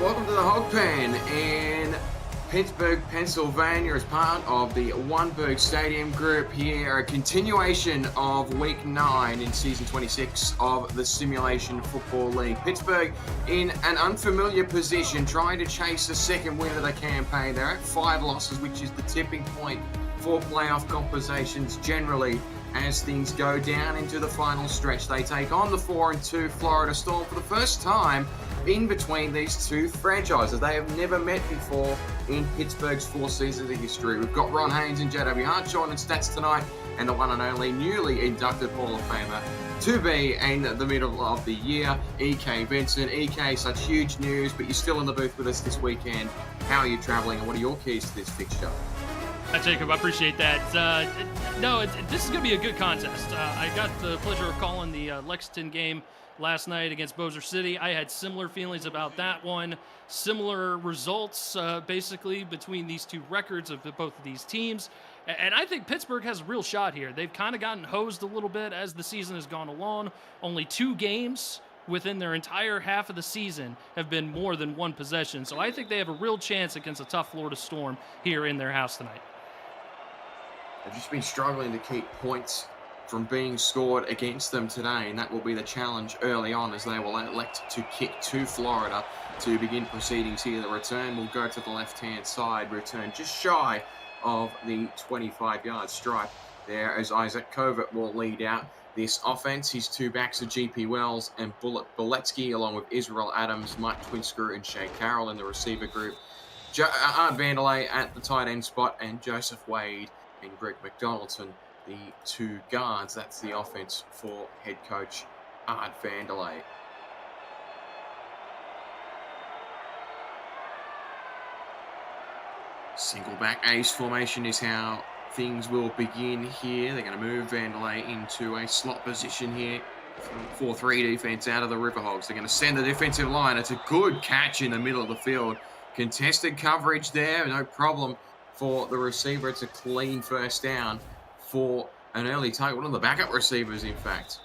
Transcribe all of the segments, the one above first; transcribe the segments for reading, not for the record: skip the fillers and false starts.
Welcome to the Hog Pen in Pittsburgh, Pennsylvania, as part of the Oneburg Stadium Group here. A continuation of Week 9 in Season 26 of the Simulation Football League. Pittsburgh in an unfamiliar position, trying to chase the second win of the campaign. They're at 5 losses, which is the tipping point for playoff conversations generally. As things go down into the final stretch, they take on the 4-2 Florida Storm for the first time in between these two franchises. They have never met before in Pittsburgh's 4 seasons of history. We've got Ron Haynes and JW Hartshorn in stats tonight, and the one and only newly inducted Hall of Famer to be in the middle of the year, EK Vincent. EK, such huge news, but you're still in the booth with us this weekend. How are you traveling, and what are your keys to this fixture? Hi, Jacob. I appreciate that. This is going to be a good contest. I got the pleasure of calling the Lexington game last night against Bossier City. I had similar feelings about that one, similar results basically between these two records of both of these teams. And I think Pittsburgh has a real shot here. They've kind of gotten hosed a little bit as the season has gone along. Only 2 games within their entire half of the season have been more than 1 possession. So I think they have a real chance against a tough Florida Storm here in their house tonight. They've just been struggling to keep points from being scored against them today, and that will be the challenge early on as they will elect to kick to Florida to begin proceedings here. The return will go to the left-hand side, return just shy of the 25-yard stripe there as Isaac Covert will lead out this offense. His 2 backs are GP Wells and Bullet Boletsky, along with Israel Adams, Mike Twinscrew, and Shay Carroll in the receiver group. Art Vanderlei at the tight end spot, and Joseph Wade and Greg McDonaldson, the 2 guards. That's the offense for head coach Art Vanderlei. Single back ace formation is how things will begin here. They're going to move Vanderlei into a slot position here. 4-3 defense out of the Riverhogs. They're going to send the defensive line. It's a good catch in the middle of the field. Contested coverage there, no problem for the receiver. It's a clean first down for an early take. One of the backup receivers, in fact.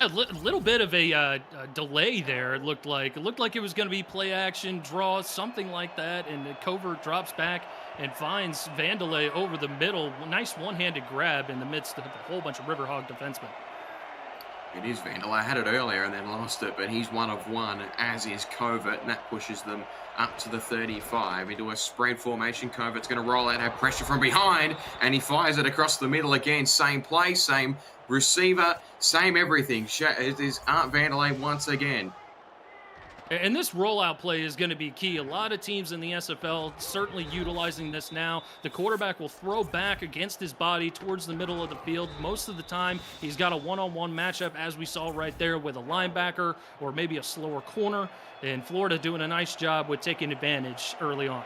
A little bit of a delay there, it looked like. It looked like it was going to be play action, draw, something like that, and Covert drops back and finds Vanderlei over the middle. Nice one-handed grab in the midst of a whole bunch of Riverhog defensemen. It is Vanderlei. Had it earlier and then lost it, but he's 1 of 1, as is Covert, and that pushes them up to the 35 into a spread formation. Covert's going to roll out, have pressure from behind, and he fires it across the middle again. Same play, same receiver, same everything. It is Art Vanderlei once again. And this rollout play is going to be key. A lot of teams in the SFL certainly utilizing this now. The quarterback will throw back against his body towards the middle of the field. Most of the time, he's got a one-on-one matchup, as we saw right there, with a linebacker or maybe a slower corner. And Florida doing a nice job with taking advantage early on.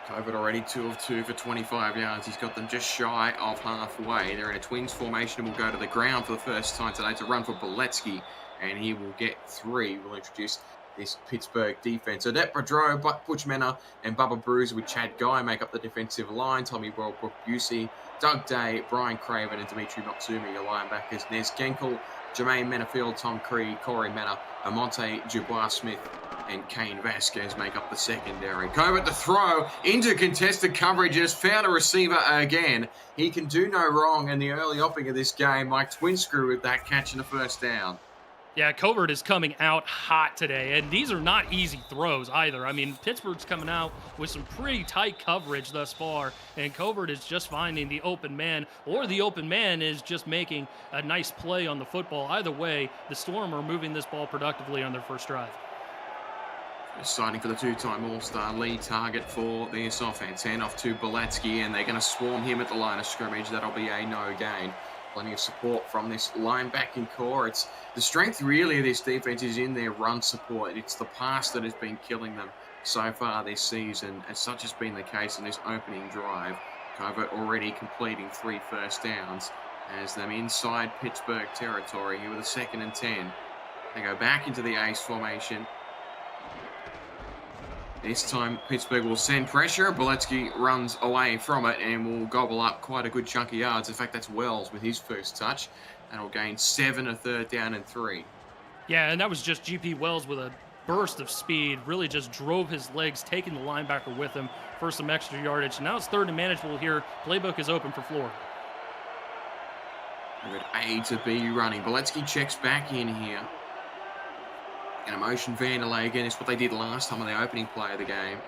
Covert already 2 of 2 for 25 yards. He's got them just shy of halfway. They're in a twins formation and will go to the ground for the first time today to run for Boletsky, and he will get 3. We'll introduce this Pittsburgh defense. Odette Boudreau, Butch Menor, and Bubba Bruiser with Chad Guy make up the defensive line. Tommy World, Brooke Busey, Doug Day, Brian Craven, and Dimitri Notsumi, your linebackers. Nez Genkel, Jermaine Menafield, Tom Cree, Corey Mena, Amonte Dubois-Smith, and Kane Vasquez make up the secondary. Covert to throw into contested coverage and has found a receiver again. He can do no wrong in the early opening of this game. Mike Twinscrew with that catch in the first down. Yeah, Covert is coming out hot today, and these are not easy throws either. I mean, Pittsburgh's coming out with some pretty tight coverage thus far, and Covert is just finding the open man, or the open man is just making a nice play on the football. Either way, the Storm are moving this ball productively on their first drive. Signing for the 2-time All-Star lead target for this offense. Hand off to Boletsky, and they're going to swarm him at the line of scrimmage. That'll be a no gain. Plenty of support from this linebacking core. It's the strength really of this defense is in their run support. It's the pass that has been killing them so far this season, as such has been the case in this opening drive. Covert already completing 3 first downs as them inside Pittsburgh territory here with a 2nd and 10. They go back into the ace formation. This time, Pittsburgh will send pressure. Boletsky runs away from it and will gobble up quite a good chunk of yards. In fact, that's Wells with his first touch. And will gain 7, a 3rd down and 3. Yeah, and that was just GP Wells with a burst of speed, really just drove his legs, taking the linebacker with him for some extra yardage. Now it's third and manageable here. Playbook is open for Florida. With A to B running. Boletsky checks back in here. And a motion Vanderlei again. It's what they did last time on the opening play of the game.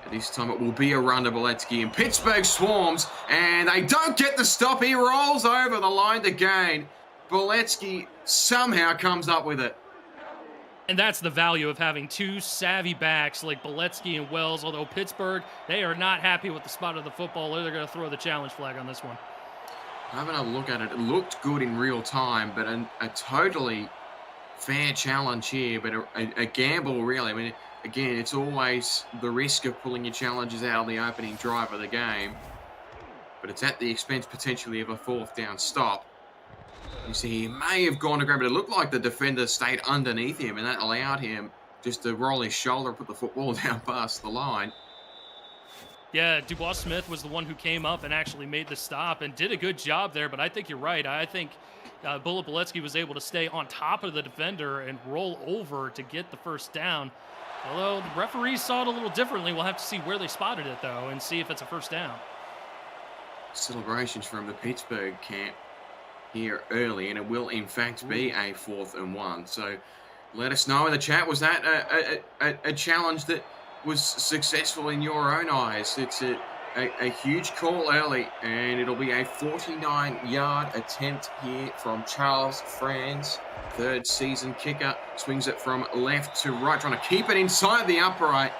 And this time it will be a run to Boletsky. And Pittsburgh swarms. And they don't get the stop. He rolls over the line to gain. Boletsky somehow comes up with it. And that's the value of having two savvy backs like Boletsky and Wells. Although Pittsburgh, they are not happy with the spot of the football. They're going to throw the challenge flag on this one. Having a look at it, it looked good in real time, but a totally fair challenge here, but a gamble really. I mean, again, it's always the risk of pulling your challenges out on the opening drive of the game, but it's at the expense potentially of a fourth down stop. You see, he may have gone to grab it. It looked like the defender stayed underneath him, and that allowed him just to roll his shoulder and put the football down past the line. Yeah, Dubois Smith was the one who came up and actually made the stop and did a good job there, but I think you're right. I think Bullet Boletsky was able to stay on top of the defender and roll over to get the first down. Although the referees saw it a little differently. We'll have to see where they spotted it, though, and see if it's a first down. Celebrations from the Pittsburgh camp here early, and it will, in fact, be a 4th and 1. So let us know in the chat, was that a challenge that was successful in your own eyes? It's a huge call early, and it'll be a 49-yard attempt here from Charles Franz, third season kicker. Swings it from left to right, trying to keep it inside the upright.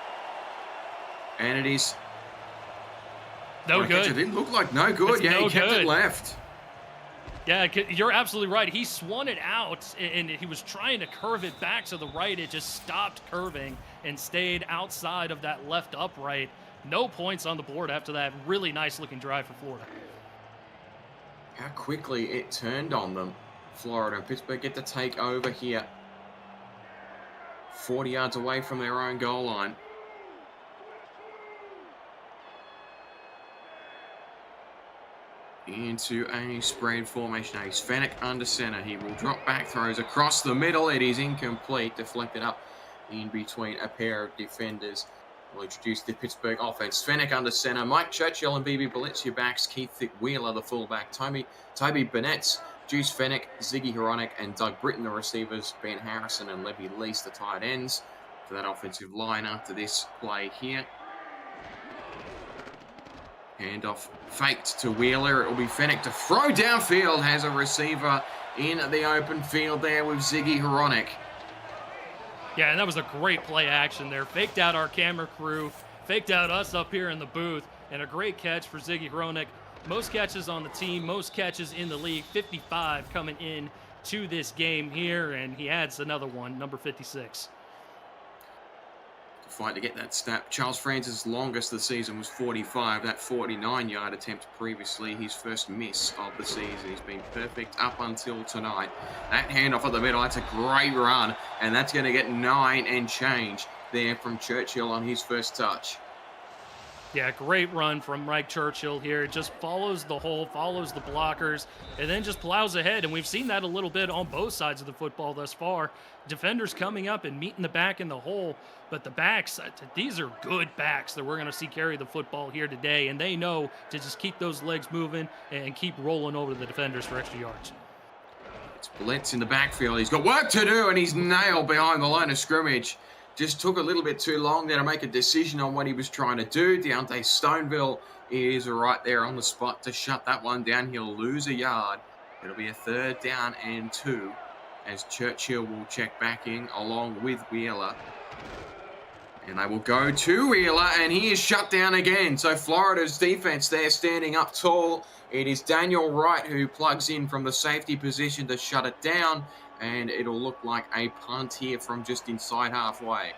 And it is no good. It didn't look like no good. Yeah, he kept it left. Yeah, you're absolutely right. He swung it out, and he was trying to curve it back to the right. It just stopped curving and stayed outside of that left upright. No points on the board after that. Really nice-looking drive for Florida. How quickly it turned on them. Florida and Pittsburgh get to take over here. 40 yards away from their own goal line. Into a spread formation. Ace Fennec under center. He will drop back, throws across the middle. It is incomplete. Deflected up in between a pair of defenders. We'll introduce the Pittsburgh offense. Fennec under center. Mike Churchill and BB Bullets, your backs. Keith Thick Wheeler, the fullback. Toby Burnett, Juice Fennec, Ziggy Horonic, and Doug Britton, the receivers. Ben Harrison and Levy Lease, the tight ends. For that offensive line after this play here. Handoff faked to Wheeler. It will be Fennec to throw downfield. Has a receiver in the open field there with Ziggy Horonic. Yeah, and that was a great play action there. Faked out our camera crew, faked out us up here in the booth, and a great catch for Ziggy Horonic. Most catches on the team, most catches in the league, 55 coming in to this game here, and he adds another one, number 56. Fight to get that snap. Charles Franz's longest of the season was 45. That 49-yard attempt previously, his first miss of the season. He's been perfect up until tonight. That handoff at the middle, that's a great run, and that's going to get 9 and change there from Churchill on his first touch. Yeah, great run from Mike Churchill here. It just follows the hole, follows the blockers, and then just plows ahead. And we've seen that a little bit on both sides of the football thus far. Defenders coming up and meeting the back in the hole. But the backs, these are good backs that we're going to see carry the football here today. And they know to just keep those legs moving and keep rolling over the defenders for extra yards. It's Blitz in the backfield. He's got work to do, and he's nailed behind the line of scrimmage. Just took a little bit too long there to make a decision on what he was trying to do. Deontay Stoneville is right there on the spot to shut that one down. He'll lose a yard. It'll be a 3rd down and 2 as Churchill will check back in along with Wheeler. And they will go to Wheeler, and he is shut down again. So Florida's defense there standing up tall. It is Daniel Wright who plugs in from the safety position to shut it down. And it'll look like a punt here from just inside halfway.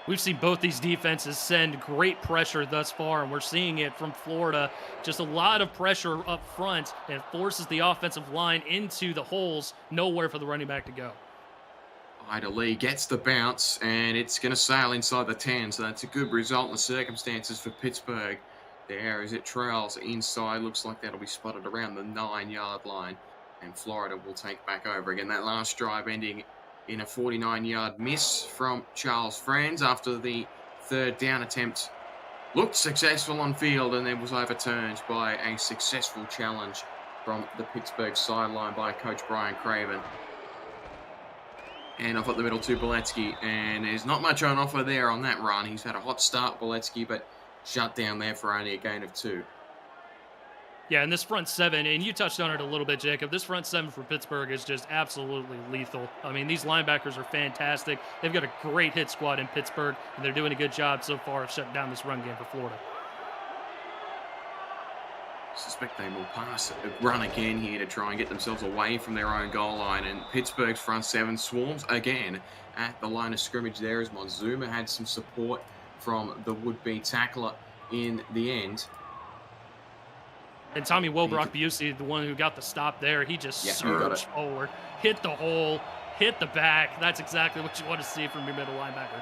We've seen both these defenses send great pressure thus far, and we're seeing it from Florida. Just a lot of pressure up front, and it forces the offensive line into the holes. Nowhere for the running back to go. Ida Lee gets the bounce, and it's going to sail inside the 10, so that's a good result in the circumstances for Pittsburgh. There is it trails inside. Looks like that'll be spotted around the 9-yard line. and Florida will take back over again. That last drive ending in a 49-yard miss from Charles Franz after the third down attempt looked successful on field and then was overturned by a successful challenge from the Pittsburgh sideline by Coach Brian Craven. And off at the middle to Boletsky, and there's not much on offer there on that run. He's had a hot start, Boletsky, but shut down there for only a gain of 2. Yeah, and this front seven, and you touched on it a little bit, Jacob, this front seven for Pittsburgh is just absolutely lethal. I mean, these linebackers are fantastic. They've got a great hit squad in Pittsburgh, and they're doing a good job so far of shutting down this run game for Florida. I suspect they will run again here to try and get themselves away from their own goal line, and Pittsburgh's front seven swarms again at the line of scrimmage there as Monzuma had some support from the would-be tackler in the end. And Tommy Wilbrock-Busey, the one who got the stop there, he just surged forward, hit the hole, hit the back. That's exactly what you want to see from your middle linebacker.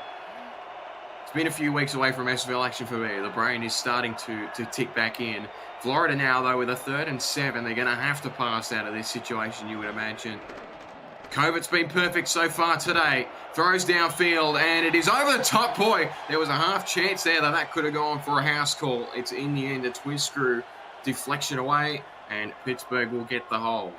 It's been a few weeks away from SFL action for me. The brain is starting to tick back in. Florida now, though, with a 3rd and 7. They're going to have to pass out of this situation, you would imagine. Covert's been perfect so far today. Throws downfield, and it is over the top. Boy, there was a half chance there that could have gone for a house call. It's in the end a twist screw. Deflection away, and Pittsburgh will get the hold.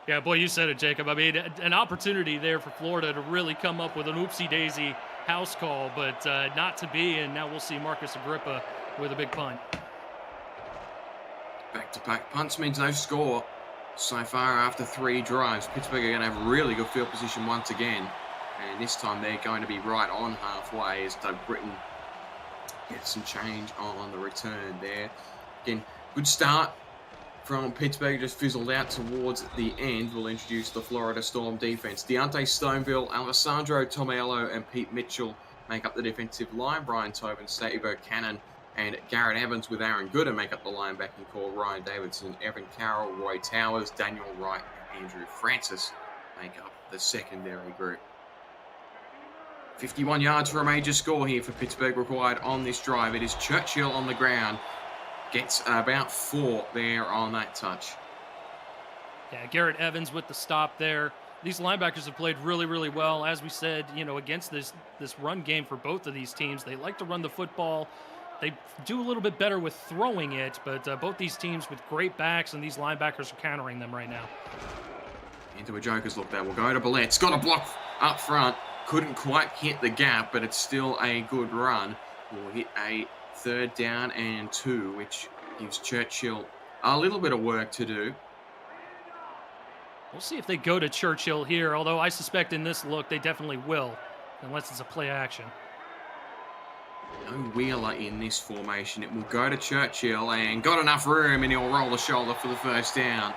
Yeah, boy, you said it, Jacob. I mean, an opportunity there for Florida to really come up with an oopsie-daisy house call, but not to be, and now we'll see Marcus Agrippa with a big punt. Back-to-back punts means no score so far after 3 drives. Pittsburgh are going to have really good field position once again, and this time they're going to be right on halfway as Doug Britton gets some change on the return there. Again, good start from Pittsburgh, just fizzled out towards the end. We'll introduce the Florida Storm defense. Deontay Stoneville, Alessandro Tomello, and Pete Mitchell make up the defensive line. Brian Tobin, Steve Cannon, and Garrett Evans with Aaron Gooder make up the linebacking core. Ryan Davidson, Evan Carroll, Roy Towers, Daniel Wright, and Andrew Francis make up the secondary group. 51 yards for a major score here for Pittsburgh required on this drive. It is Churchill on the ground. Gets about 4 there on that touch. Yeah, Garrett Evans with the stop there. These linebackers have played really, really well. As we said, against this run game for both of these teams, they like to run the football. They do a little bit better with throwing it, but both these teams with great backs, and these linebackers are countering them right now. Into a joker's look there. We'll go to Ballett's. Got a block up front. Couldn't quite hit the gap, but it's still a good run. We'll hit a 3rd down and 2, which gives Churchill a little bit of work to do. We'll see if they go to Churchill here, although I suspect in this look they definitely will, unless it's a play action. No Wheeler in this formation. It will go to Churchill and got enough room, and he'll roll the shoulder for the 1st down.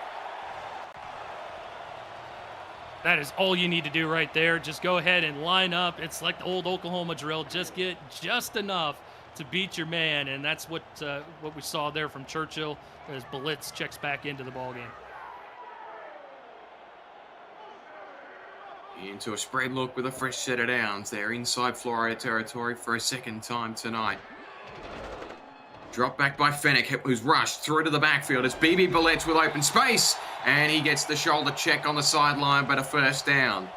That is all you need to do right there. Just go ahead and line up. It's like the old Oklahoma drill. Just get just enough to beat your man, and that's what we saw there from Churchill as Blitz checks back into the ballgame. Into a spread look with a fresh set of downs. They're inside Florida territory for a 2nd time tonight. Drop back by Fennick, who's rushed through to the backfield. It's BB Balletts with open space, and he gets the shoulder check on the sideline, but a 1st down.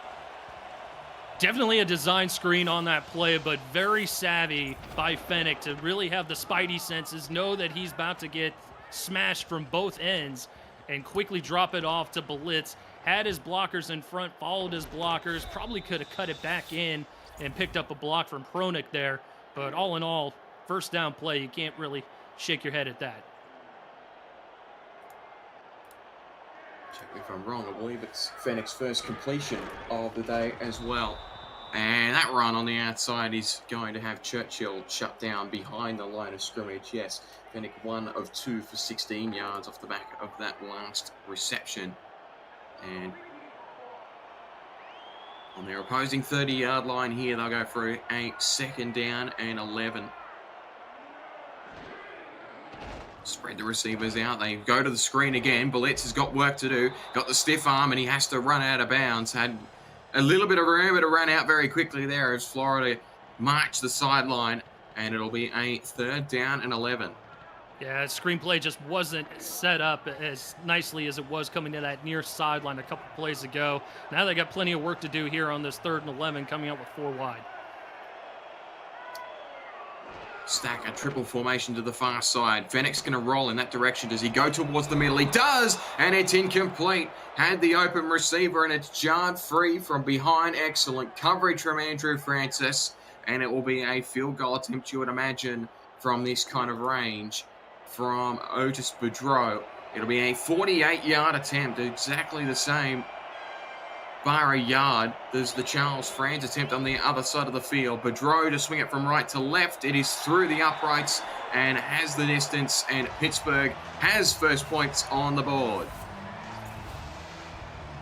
Definitely a design screen on that play, but very savvy by Fennick to really have the spidey senses, know that he's about to get smashed from both ends, and quickly drop it off to Blitz. Had his blockers in front, followed his blockers, probably could have cut it back in and picked up a block from Pronik there. But all in all, 1st down play, you can't really shake your head at that. Check me if I'm wrong, I believe it's Fennick's 1st completion of the day as well. And that run on the outside is going to have Churchill shut down behind the line of scrimmage. Yes, Fennick 1 of 2 for 16 yards off the back of that last reception. And on their opposing 30-yard line here, they'll go for a 2nd down and 11. Spread the receivers out. They go to the screen again. Balletts has got work to do. Got the stiff arm, and he has to run out of bounds. Had a little bit of room, but it ran out very quickly there as Florida march the sideline, and it'll be a 3rd down and 11. Yeah, screenplay just wasn't set up as nicely as it was coming to that near sideline a couple plays ago. Now they got plenty of work to do here on this 3rd and 11, coming up with 4 wide. Stack a triple formation to the far side. Fennick's going to roll in that direction. Does he go towards the middle? He does, and it's incomplete. Had the open receiver, and it's jarred free from behind. Excellent coverage from Andrew Francis, and it will be a field goal attempt, you would imagine, from this kind of range from Otis Boudreau. It'll be a 48-yard attempt, exactly the same, bar a yard. There's the Charles Franz attempt on the other side of the field. Boudreau to swing it from right to left. It is through the uprights and has the distance, and Pittsburgh has first points on the board.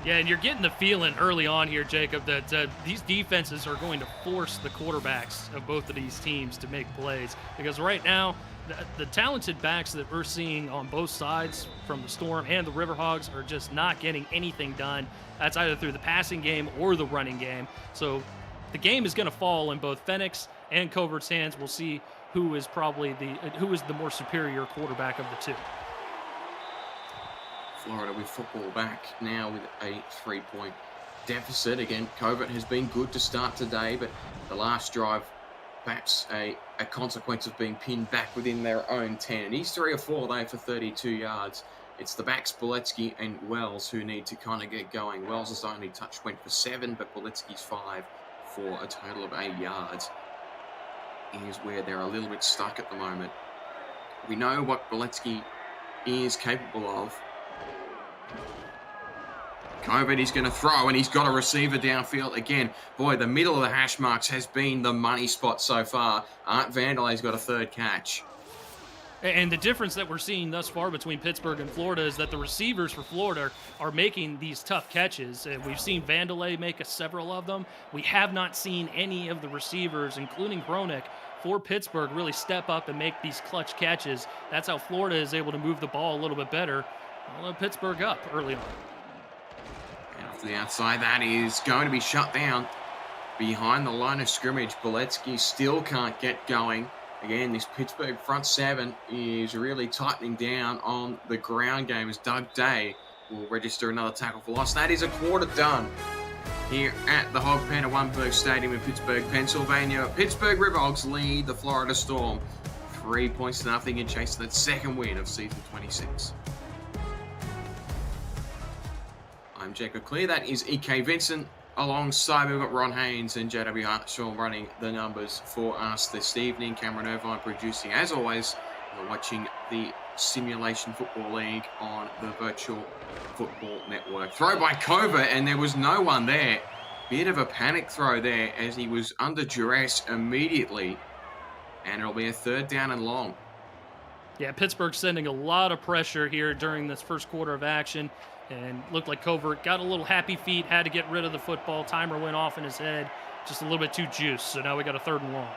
Yeah, and you're getting the feeling early on here, Jacob, that these defenses are going to force the quarterbacks of both of these teams to make plays. Because right now, the talented backs that we're seeing on both sides from the Storm and the Riverhogs are just not getting anything done. That's either through the passing game or the running game. So the game is going to fall in both Fennick's and Covert's hands. We'll see who is the more superior quarterback of the two. Florida with football back now with a 3-point deficit. Again, Covert has been good to start today, but the last drive, perhaps a consequence of being pinned back within their own 10. And he's 3 or 4 though for 32 yards. It's the backs, Boletsky and Wells, who need to kind of get going. Wells' only touch went for 7, but Boletsky's 5 for a total of 8 yards. Is where they're a little bit stuck at the moment. We know what Boletsky is capable of. Covert is going to throw, and he's got a receiver downfield again. Boy, the middle of the hash marks has been the money spot so far. Art Vanderley's got a 3rd catch. And the difference that we're seeing thus far between Pittsburgh and Florida is that the receivers for Florida are making these tough catches. We've seen Vanderlei make several of them. We have not seen any of the receivers, including Bronick, for Pittsburgh really step up and make these clutch catches. That's how Florida is able to move the ball a little bit better. I'll let Pittsburgh up early on. And off to the outside, that is going to be shut down. Behind the line of scrimmage, Boletsky still can't get going. Again, this Pittsburgh front 7 is really tightening down on the ground game as Doug Day will register another tackle for loss. That is a quarter done here at the Hog Pen at Weinberg Stadium in Pittsburgh, Pennsylvania. Pittsburgh Riverhogs lead the Florida Storm 3 points to nothing in chase of that 2nd win of season 26. I'm Jacob Clear. That is EK Vincent. Alongside me, we've got Ron Haynes and JW Hartshaw running the numbers for us this evening. Cameron Irvine producing. As always, we're watching the Simulation Football League on the Virtual Football Network. Throw by Covert, and there was no one there. Bit of a panic throw there as he was under duress immediately. And it'll be a 3rd down and long. Yeah, Pittsburgh sending a lot of pressure here during this first quarter of action. And looked like Covert got a little happy feet, had to get rid of the football. Timer went off in his head, just a little bit too juiced. So now we got a 3rd and long.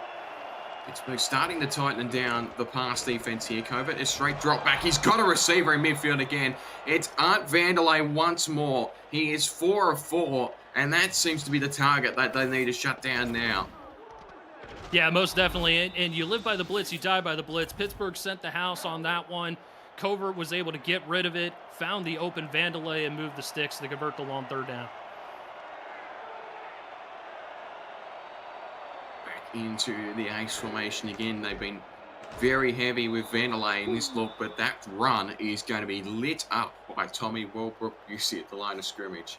Pittsburgh starting to tighten down the pass defense here. Covert is straight drop back. He's got a receiver in midfield again. It's Art Vanderlei once more. He is 4 of 4, and that seems to be the target that they need to shut down now. Yeah, most definitely. And you live by the blitz, you die by the blitz. Pittsburgh sent the house on that one. Covert was able to get rid of it, found the open Vanderlei, and moved the sticks to convert the long 3rd down. Back into the ace formation again. They've been very heavy with Vanderlei in this look, but that run is going to be lit up by Tommy Welbrook. You see at the line of scrimmage.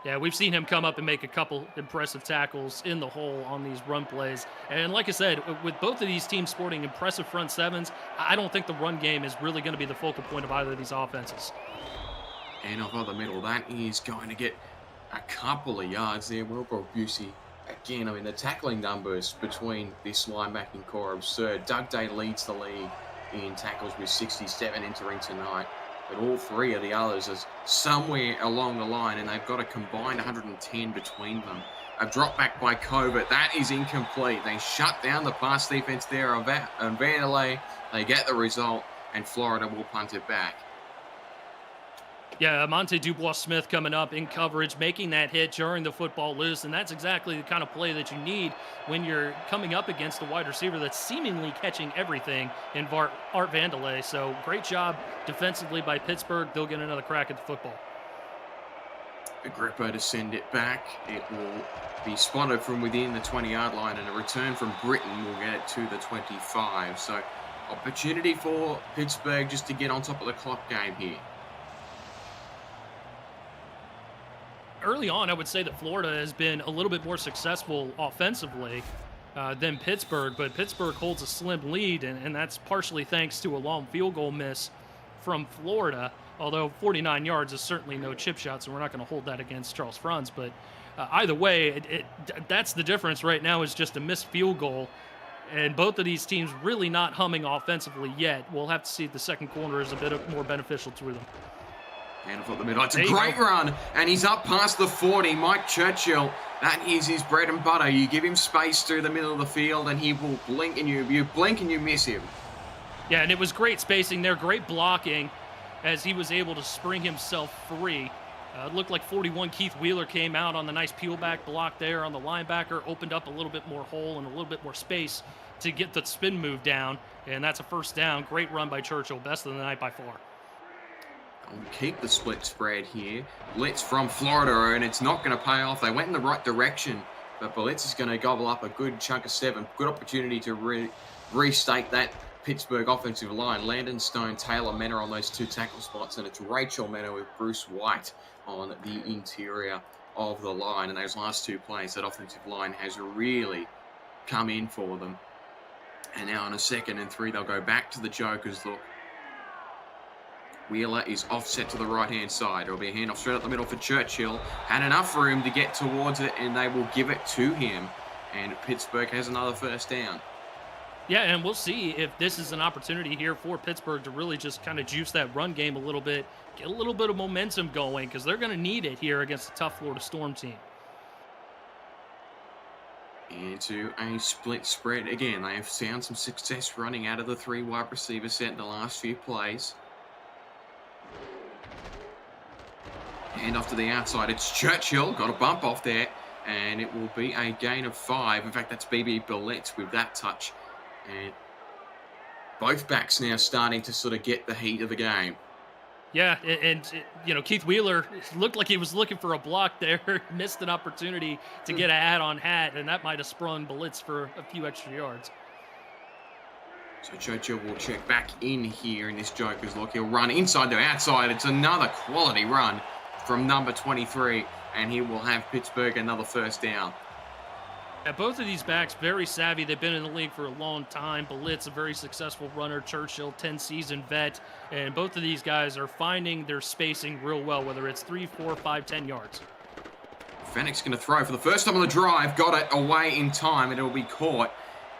Yeah, we've seen him come up and make a couple impressive tackles in the hole on these run plays. And like I said, with both of these teams sporting impressive front 7s, I don't think the run game is really going to be the focal point of either of these offenses. And off of the middle, that is going to get a couple of yards there. Wilbur Busey, again, I mean, the tackling numbers between this linebacking core are absurd. Doug Day leads the league in tackles with 67 entering tonight. But all 3 of the others are somewhere along the line, and they've got a combined 110 between them. A drop back by Covert. That is incomplete. They shut down the pass defense there on Vanderlei. They get the result, and Florida will punt it back. Yeah, Monte Dubois-Smith coming up in coverage, making that hit, jarring the football loose, and that's exactly the kind of play that you need when you're coming up against a wide receiver that's seemingly catching everything in Art Vandelay. So great job defensively by Pittsburgh. They'll get another crack at the football. Agrippa to send it back. It will be spotted from within the 20-yard line, and a return from Britain will get it to the 25. So opportunity for Pittsburgh just to get on top of the clock game here. Early on, I would say that Florida has been a little bit more successful offensively than Pittsburgh, but Pittsburgh holds a slim lead, and that's partially thanks to a long field goal miss from Florida, although 49 yards is certainly no chip shot, so we're not going to hold that against Charles Franz. But either way, that's the difference right now, is just a missed field goal, and both of these teams really not humming offensively yet. We'll have to see if the second quarter is a bit more beneficial to them. And up the middle. It's a great run, and he's up past the 40. Mike Churchill, that is his bread and butter. You give him space through the middle of the field, and he will blink, and you blink and you miss him. Yeah, and it was great spacing there, great blocking as he was able to spring himself free. It looked like 41 Keith Wheeler came out on the nice peel back block there on the linebacker, opened up a little bit more hole and a little bit more space to get the spin move down, and that's a first down. Great run by Churchill, best of the night by far. Keep the split spread here. Blitz from Florida, and it's not going to pay off. They went in the right direction, but Blitz is going to gobble up a good chunk of 7. Good opportunity to restate that Pittsburgh offensive line. Landon Stone, Taylor Menor on those 2 tackle spots, and it's Rachel Menor with Bruce White on the interior of the line. And those last 2 plays, that offensive line has really come in for them. And now on a 2nd and 3, they'll go back to the Jokers. Look, Wheeler is offset to the right-hand side. It'll be a handoff straight up the middle for Churchill. Had enough room to get towards it, and they will give it to him. And Pittsburgh has another first down. Yeah, and we'll see if this is an opportunity here for Pittsburgh to really just kind of juice that run game a little bit, get a little bit of momentum going, because they're going to need it here against a tough Florida Storm team. Into a split spread. Again, they have found some success running out of the 3 wide receiver set in the last few plays. Hand off to the outside. It's Churchill. Got a bump off there. And it will be a gain of 5. In fact, that's BB Billette with that touch. And both backs now starting to sort of get the heat of the game. Yeah, and Keith Wheeler looked like he was looking for a block there. Missed an opportunity to get a hat-on hat, and that might have sprung Blitz for a few extra yards. So Churchill will check back in here in this Joker's look. He'll run inside to outside. It's another quality run from number 23, and he will have Pittsburgh another first down. Yeah, both of these backs very savvy. They've been in the league for a long time. Blitz, a very successful runner. Churchill, 10-season vet. And both of these guys are finding their spacing real well, whether it's 3, 4, 5, 10 yards. Fennick's going to throw for the first time on the drive. Got it away in time, and it'll be caught.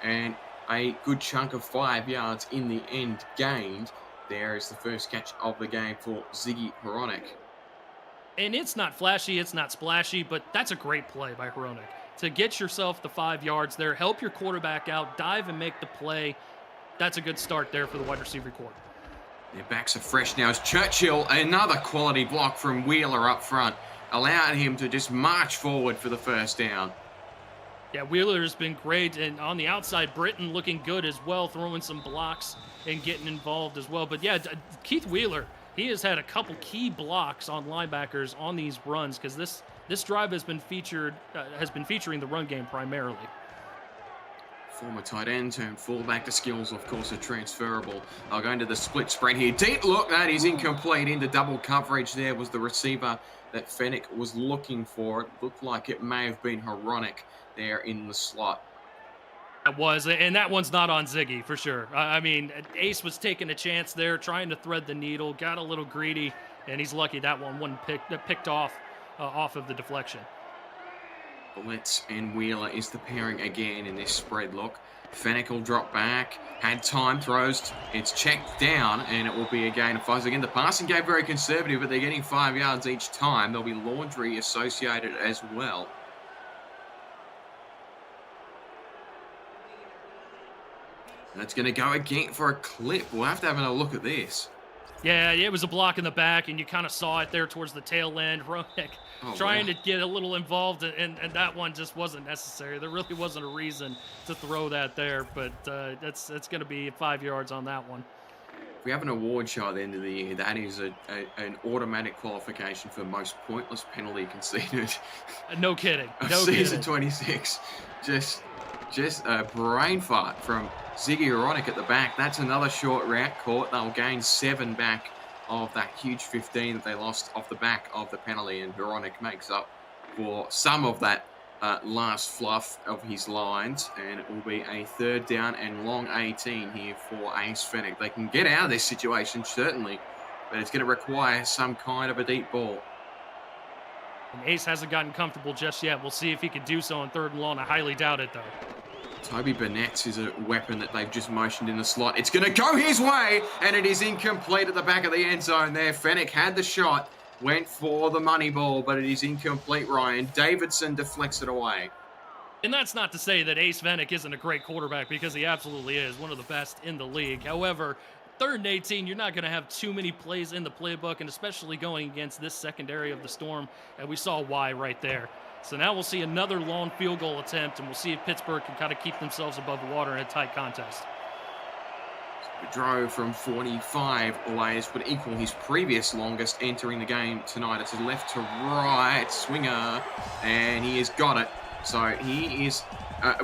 And a good chunk of 5 yards in the end gained. There is the first catch of the game for Ziggy Hronek. And it's not flashy, it's not splashy, but that's a great play by Hronek. To get yourself the 5 yards there, help your quarterback out, dive and make the play. That's a good start there for the wide receiver corps. Their backs are fresh now. As Churchill, another quality block from Wheeler up front, allowed him to just march forward for the first down. Yeah, Wheeler's been great, and on the outside, Britton looking good as well, throwing some blocks and getting involved as well. But yeah, Keith Wheeler, he has had a couple key blocks on linebackers on these runs, because this drive has been featuring the run game primarily. Former tight end turned fullback. The skills, of course, are transferable. I'll go into the split spread here. Deep look, that is incomplete. Into double coverage there was the receiver that Fennick was looking for. It looked like it may have been Hronek there in the slot. That was, and that one's not on Ziggy for sure. I mean, Ace was taking a chance there, trying to thread the needle, got a little greedy, and he's lucky that one wasn't picked off of the deflection. Blitz and Wheeler is the pairing again in this spread look. Fennick will drop back, had time, throws, it's checked down, and it will be a gain of 5. Again, the passing game very conservative, but they're getting 5 yards each time. There'll be laundry associated as well. And it's going to go again for a clip. We'll have to have a look at this. Yeah, it was a block in the back, and you kind of saw it there towards the tail end. Ronick trying to get a little involved, and that one just wasn't necessary. There really wasn't a reason to throw that there, but that's going to be 5 yards on that one. If we have an award show at the end of the year, that is an automatic qualification for most pointless penalty conceded. No kidding. Of No season kidding. 26. Just a brain fart from Ziggy Ronick at the back. That's another short route caught. They'll gain 7 back of that huge 15 that they lost off the back of the penalty, and Ronick makes up for some of that last fluff of his lines, and it will be a 3rd down and long 18 here for Ace Fenech. They can get out of this situation, certainly, but it's going to require some kind of a deep ball. And Ace hasn't gotten comfortable just yet. We'll see if he can do so on 3rd and long. I highly doubt it, though. Toby Burnett's is a weapon that they've just motioned in the slot. It's going to go his way, and it is incomplete at the back of the end zone there. Fenech had the shot, went for the money ball, but it is incomplete, Ryan. Davidson deflects it away. And that's not to say that Ace Fenech isn't a great quarterback, because he absolutely is one of the best in the league. However, 3rd and 18, you're not going to have too many plays in the playbook, and especially going against this secondary of the Storm, and we saw why right there. So now we'll see another long field goal attempt, and we'll see if Pittsburgh can kind of keep themselves above water in a tight contest. Drove from 45 away would equal his previous longest entering the game tonight. It's a left to right swinger, and he has got it. So he is,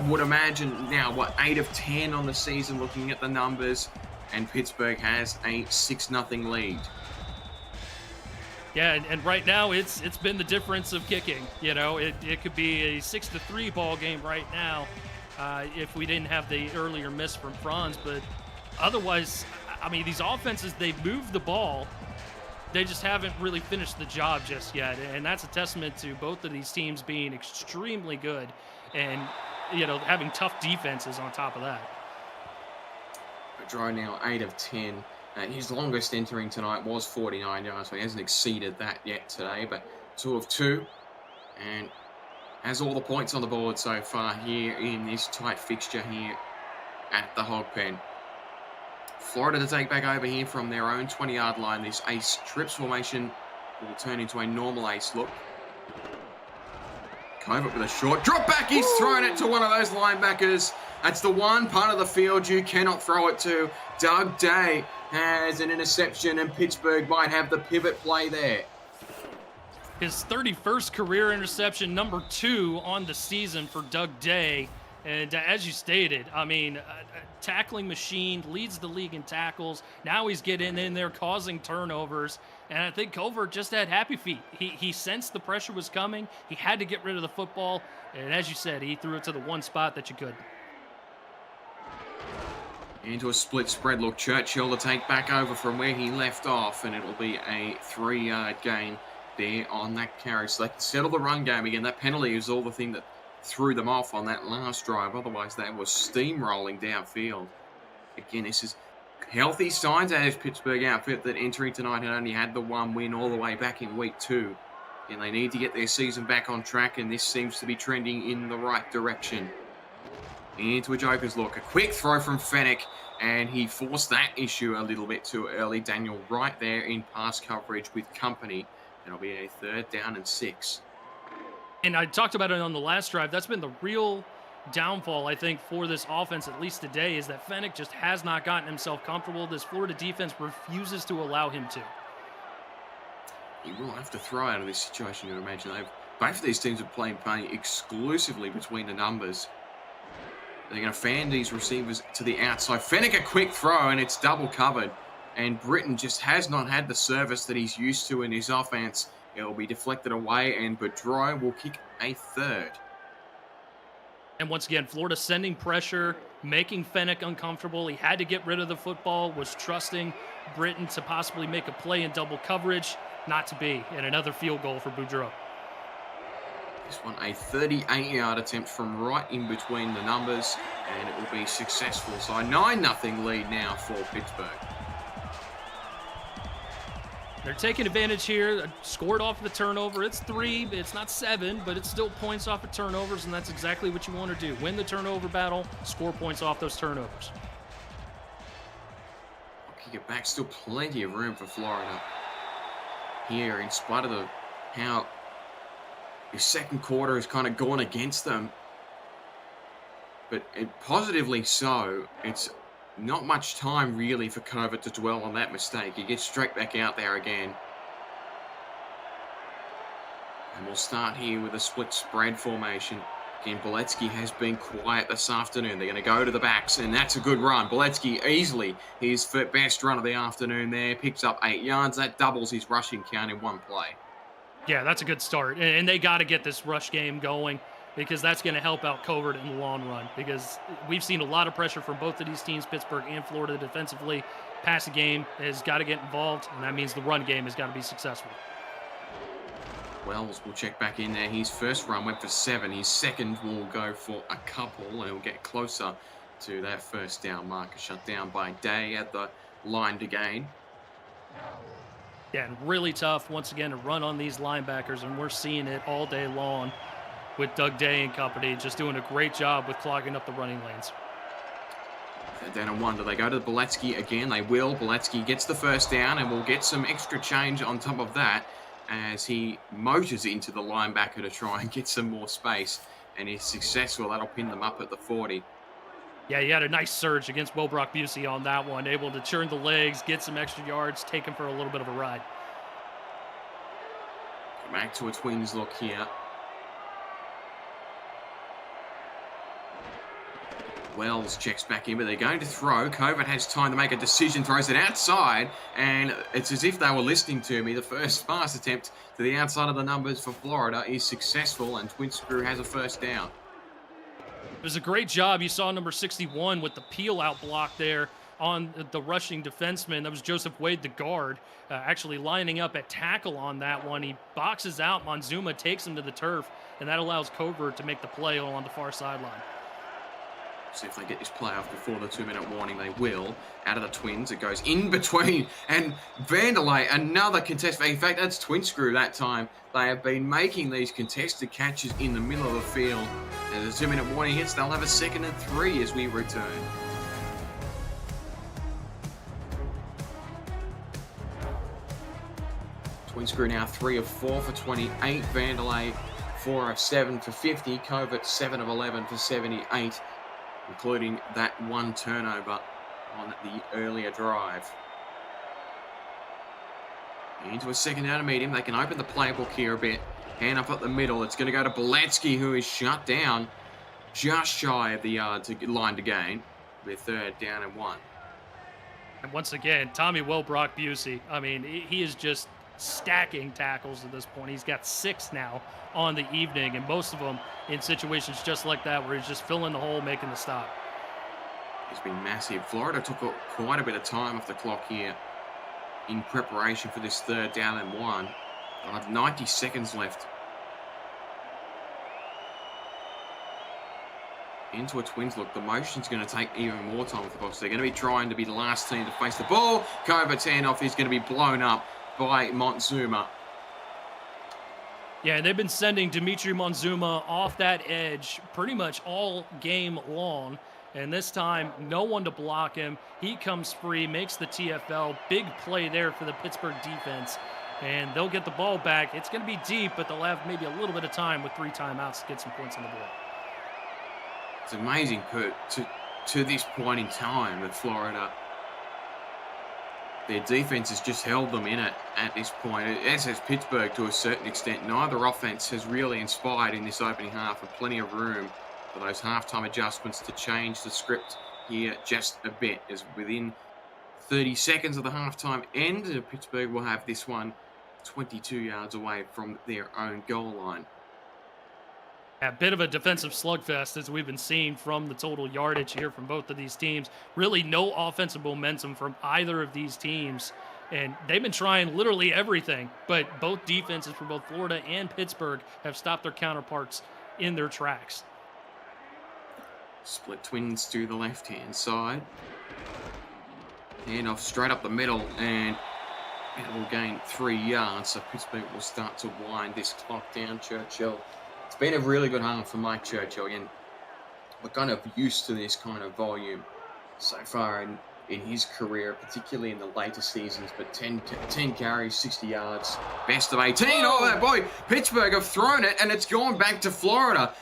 would imagine now, 8 of 10 on the season looking at the numbers, and Pittsburgh has a 6-0 lead. Yeah, and right now it's been the difference of kicking. You know, it could be a 6-3 ball game right now if we didn't have the earlier miss from Franz. But otherwise, I mean, these offenses, they've moved the ball. They just haven't really finished the job just yet. And that's a testament to both of these teams being extremely good and, you know, having tough defenses on top of that. Pedro now 8 of 10. His longest entering tonight was 49 yards, so he hasn't exceeded that yet today, but 2 of 2, and has all the points on the board so far here in this tight fixture here at the Hog Pen. Florida to take back over here from their own 20-yard line. This ace trips formation will turn into a normal ace look. Covert with a short drop back. He's thrown it to one of those linebackers. That's the one part of the field you cannot throw it to. Doug Day has an interception, and Pittsburgh might have the pivot play there. His 31st career interception, number 2 on the season for Doug Day. And as you stated, I mean, tackling machine, leads the league in tackles. Now he's getting in there, causing turnovers. And I think Covert just had happy feet. He sensed the pressure was coming. He had to get rid of the football. And as you said, he threw it to the one spot that you could. Into a split spread look. Churchill to take back over from where he left off, and it'll be a 3-yard gain there on that carry. So they can settle the run game again. That penalty is all the thing that threw them off on that last drive. Otherwise, they were steamrolling downfield. Again, this is healthy signs out of Pittsburgh outfit that entering tonight had only had the 1 win all the way back in week 2. And they need to get their season back on track, and this seems to be trending in the right direction. Into a joker's look. A quick throw from Fenech, and he forced that issue a little bit too early. Daniel right there in pass coverage with company. It'll be a 3rd down and 6. And I talked about it on the last drive. That's been the real downfall, I think, for this offense, at least today, is that Fenech just has not gotten himself comfortable. This Florida defense refuses to allow him to. He will have to throw out of this situation, you imagine. Both of these teams are playing exclusively between the numbers. They're going to fan these receivers to the outside. Fenech a quick throw, and it's double covered. And Britton just has not had the service that he's used to in his offense. It will be deflected away, and Boudreau will kick a 3rd. And once again, Florida sending pressure, making Fenech uncomfortable. He had to get rid of the football, was trusting Britton to possibly make a play in double coverage. Not to be, and another field goal for Boudreau. This one a 38-yard attempt from right in between the numbers, and it will be successful. So a 9-0 lead now for Pittsburgh. They're taking advantage here. Scored off the turnover. It's 3. It's not 7, but it's still points off of turnovers, and that's exactly what you want to do. Win the turnover battle, score points off those turnovers. Kick it back. Still plenty of room for Florida here, in spite of how the second quarter has kind of gone against them. But positively so. It's not much time really for Covert to dwell on that mistake. He gets straight back out there again. And we'll start here with a split spread formation. Again, Boletsky has been quiet this afternoon. They're going to go to the backs, and that's a good run. Boletsky easily his best run of the afternoon there. Picks up 8 yards. That doubles his rushing count in one play. Yeah, that's a good start. And they got to get this rush game going, because that's going to help out Covert in the long run, because we've seen a lot of pressure from both of these teams, Pittsburgh and Florida, defensively. Passing game has got to get involved, and that means the run game has got to be successful. Wells will check back in there. His first run went for 7. His second will go for a couple, and he'll get closer to that first down marker. Shut down by Day at the line to gain. Yeah, and really tough, once again, to run on these linebackers, and we're seeing it all day long with Doug Day and company, just doing a great job with clogging up the running lanes. Down and 1. Do they go to Boletsky again? They will. Boletsky gets the first down, and will get some extra change on top of that as he motors into the linebacker to try and get some more space, and he's successful. That'll pin them up at the 40. Yeah, he had a nice surge against Will Brock Busey on that one, able to churn the legs, get some extra yards, take him for a little bit of a ride. Back to a Twins look here. Wells checks back in, but they're going to throw. Covert has time to make a decision, throws it outside, and it's as if they were listening to me. The first pass attempt to the outside of the numbers for Florida is successful, and Twins crew has a first down. It was a great job. You saw number 61 with the peel-out block there on the rushing defenseman. That was Joseph Wade, the guard, actually lining up at tackle on that one. He boxes out. Monzuma takes him to the turf, and that allows Covert to make the play on the far sideline. See if they get this play off before the 2-minute warning. They will. Out of the Twins, it goes in between. And Vanderlei, another contest. In fact, that's Twin Screw that time. They have been making these contested catches in the middle of the field. As the 2-minute warning hits, they'll have a 2nd and 3 as we return. Twin Screw now 3 of 4 for 28. Vanderlei 4 of 7 for 50. Covert 7 of 11 for 78. Including that one turnover on the earlier drive. Into a second down to medium. They can open the playbook here a bit. Hand up at the middle. It's going to go to Boletsky, who is shut down just shy of the line to gain. With 3rd down and 1. And once again, Tommy Wilbrock Busey, I mean, he is just stacking tackles at this point. He's got 6 now on the evening, and most of them in situations just like that where he's just filling the hole, making the stop. It's been massive. Florida took quite a bit of time off the clock here in preparation for this 3rd down and 1. They'll have 90 seconds left. Into a Twins look. The motion's going to take even more time with the box. They're going to be trying to be the last team to face the ball. Covert's handoff is going to be blown up by Monzuma. Yeah, they've been sending Dimitri Monzuma off that edge pretty much all game long. And this time, no one to block him. He comes free, makes the TFL. Big play there for the Pittsburgh defense. And they'll get the ball back. It's going to be deep, but they'll have maybe a little bit of time with 3 timeouts to get some points on the board. It's amazing, Kurt, to this point in time with Florida. Their defense has just held them in it at this point, as has Pittsburgh to a certain extent. Neither offense has really inspired in this opening half, and plenty of room for those halftime adjustments to change the script here just a bit. As within 30 seconds of the halftime end, Pittsburgh will have this one 22 yards away from their own goal line. A bit of a defensive slugfest, as we've been seeing from the total yardage here from both of these teams. Really no offensive momentum from either of these teams. And they've been trying literally everything, but both defenses for both Florida and Pittsburgh have stopped their counterparts in their tracks. Split Twins to the left-hand side. Hand off straight up the middle, and it will gain 3 yards. So Pittsburgh will start to wind this clock down. Churchill. It's been a really good half for Mike Churchill. Again, we're kind of used to this kind of volume so far, and in his career, particularly in the later seasons, but 10 carries, 60 yards, best of 18. Oh, that boy, Pittsburgh have thrown it, and it's gone back to Florida.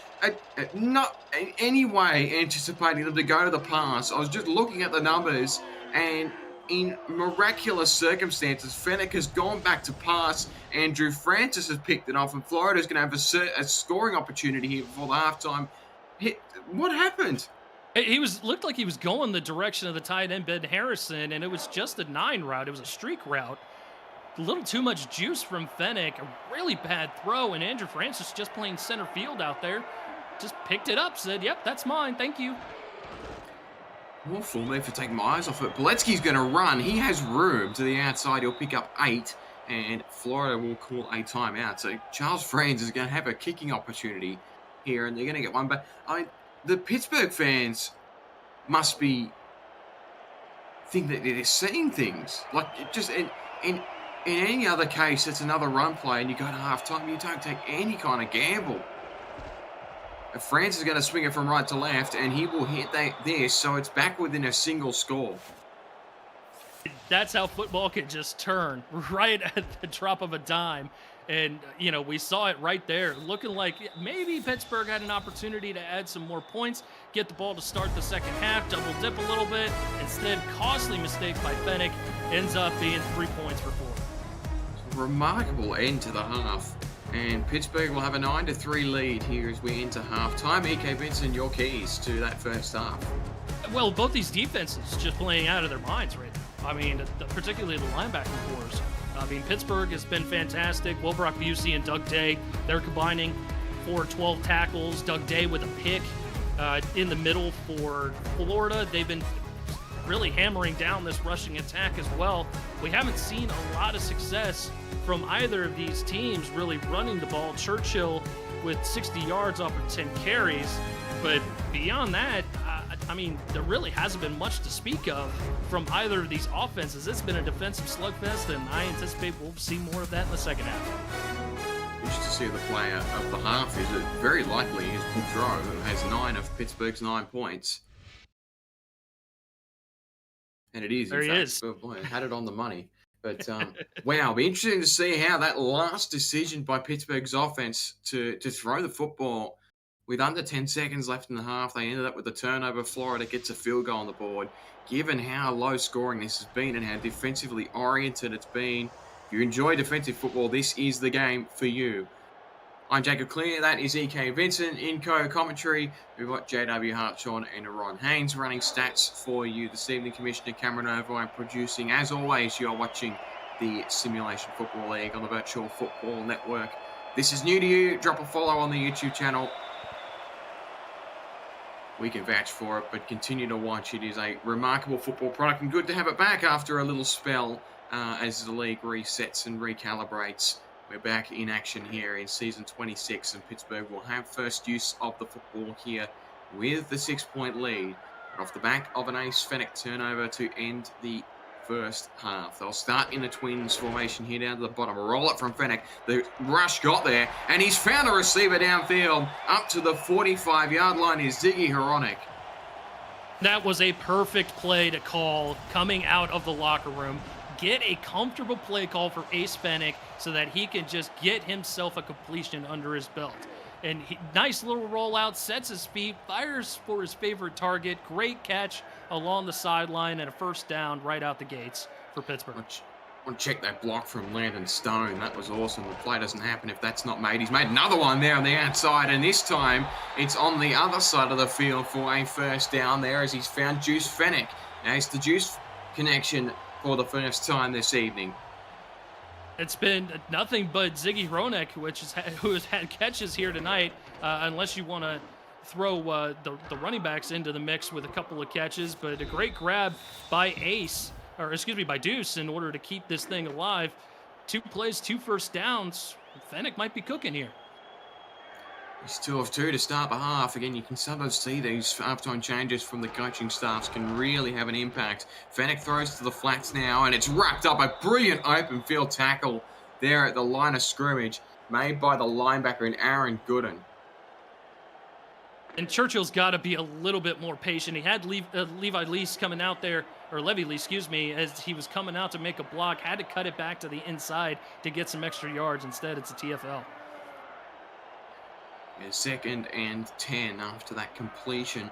Not in any way anticipating them to go to the pass. I was just looking at the numbers, and in miraculous circumstances, Fennec has gone back to pass. Andrew Francis has picked it off, and Florida's going to have a scoring opportunity here before the halftime. What happened? He looked like he was going the direction of the tight end, Ben Harrison, and it was just a 9 route. It was a streak route. A little too much juice from Fennec. A really bad throw, and Andrew Francis just playing center field out there. Just picked it up, said, yep, that's mine, thank you. Awful move for taking my eyes off it. Boletsky's going to run. He has room to the outside. He'll pick up 8, and Florida will call a timeout. So Charles Franz is going to have a kicking opportunity here, and they're going to get one back. The Pittsburgh fans must think that they're seeing things. Like, just in any other case, it's another run play, and you go to halftime, you don't take any kind of gamble. France is going to swing it from right to left, and he will hit this, so it's back within a single score. That's how football can just turn right at the drop of a dime. And, you know, we saw it right there, looking like maybe Pittsburgh had an opportunity to add some more points, get the ball to start the second half, double dip a little bit. Instead, costly mistake by Fennec, ends up being 3 points for 4. Remarkable end to the half. And Pittsburgh will have a 9-3 lead here as we enter halftime. E.K. Vincent, your keys to that first half. Well, both these defenses just playing out of their minds right now. I mean, particularly the linebacking cores. I mean, Pittsburgh has been fantastic. Wilbrock Busey and Doug Day, they're combining for 12 tackles. Doug Day with a pick in the middle for Florida. They've been really hammering down this rushing attack as well. We haven't seen a lot of success from either of these teams really running the ball. Churchill with 60 yards off of 10 carries. But beyond that, I mean, there really hasn't been much to speak of from either of these offenses. It's been a defensive slugfest, and I anticipate we'll see more of that in the second half. Interested to see the player of the half is it very likely is Boudreau, who has 9 of Pittsburgh's 9 points. And it is, there in he fact. is. Oh boy, I had it on the money. But, wow, it'll be interesting to see how that last decision by Pittsburgh's offense to throw the football with under 10 seconds left in the half, they ended up with a turnover. Florida gets a field goal on the board. Given how low scoring this has been and how defensively oriented it's been, if you enjoy defensive football, this is the game for you. I'm Jacob Clear, that is E.K. Vincent. In co-commentary, we've got J.W. Hartshorn and Ron Haynes running stats for you this evening. Commissioner Cameron Irvine producing. As always, you're watching the Simulation Football League on the Virtual Football Network. This is new to you. Drop a follow on the YouTube channel. We can vouch for it, but continue to watch. It is a remarkable football product, and good to have it back after a little spell as the league resets and recalibrates. We're back in action here in season 26, and Pittsburgh will have first use of the football here with the 6-point lead. And off the back of an ace Fennec turnover to end the first half. They'll start in the Twins formation here down to the bottom. Roll it from Fennec. The rush got there, and he's found a receiver downfield. Up to the 45-yard line is Ziggy Hronek. That was a perfect play to call coming out of the locker room. Get a comfortable play call for Ace Fennec so that he can just get himself a completion under his belt. And nice little rollout, sets his feet, fires for his favorite target. Great catch along the sideline and a first down right out the gates for Pittsburgh. I want to check that block from Landon Stone. That was awesome. The play doesn't happen if that's not made. He's made another one there on the outside, and this time it's on the other side of the field for a first down there as he's found Juice Fennec. Now it's the Juice connection for the first time this evening. It's been nothing but Ziggy Hronek, who has had catches here tonight, unless you want to throw the running backs into the mix with a couple of catches. But a great grab by by Deuce in order to keep this thing alive. 2 plays, 2 first downs. Fennec might be cooking here. He's 2 of 2 to start the half. Again, you can sometimes see these halftime changes from the coaching staffs can really have an impact. Fennec throws to the flats now, and it's wrapped up. A brilliant open field tackle there at the line of scrimmage made by the linebacker in Aaron Gooden. And Churchill's got to be a little bit more patient. He had Levi Lease coming out there, or Levy Lease, excuse me, as he was coming out to make a block, had to cut it back to the inside to get some extra yards. Instead, it's a TFL. Yeah, 2nd and 10 after that completion.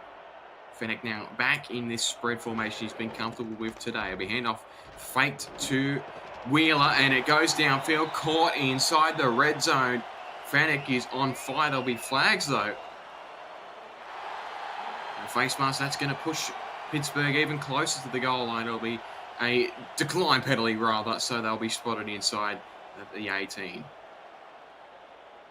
Fennec now back in this spread formation he's been comfortable with today. It'll be handoff faked to Wheeler, and it goes downfield, caught inside the red zone. Fennec is on fire. There'll be flags, though. Face mask, that's going to push Pittsburgh even closer to the goal line. It'll be a decline penalty, rather, so they'll be spotted inside the 18.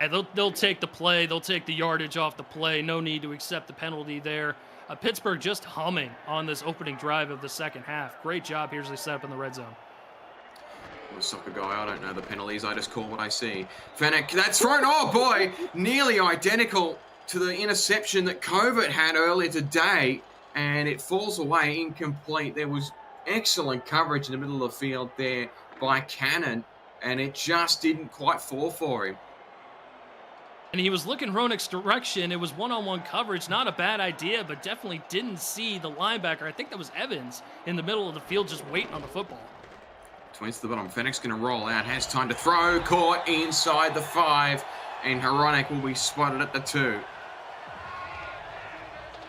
And they'll take the play. They'll take the yardage off the play. No need to accept the penalty there. Pittsburgh just humming on this opening drive of the second half. Great job here as they set up in the red zone. I'm a soccer guy. I don't know the penalties. I just call what I see. Fennec, that's thrown. Oh, boy. Nearly identical to the interception that Covert had earlier today, and it falls away incomplete. There was excellent coverage in the middle of the field there by Cannon, and it just didn't quite fall for him. And he was looking Ronick's direction. It was one-on-one coverage. Not a bad idea, but definitely didn't see the linebacker. I think that was Evans in the middle of the field just waiting on the football. Twins to the bottom. Fennec's going to roll out. Has time to throw. Caught inside the 5, and Ronick will be spotted at the 2.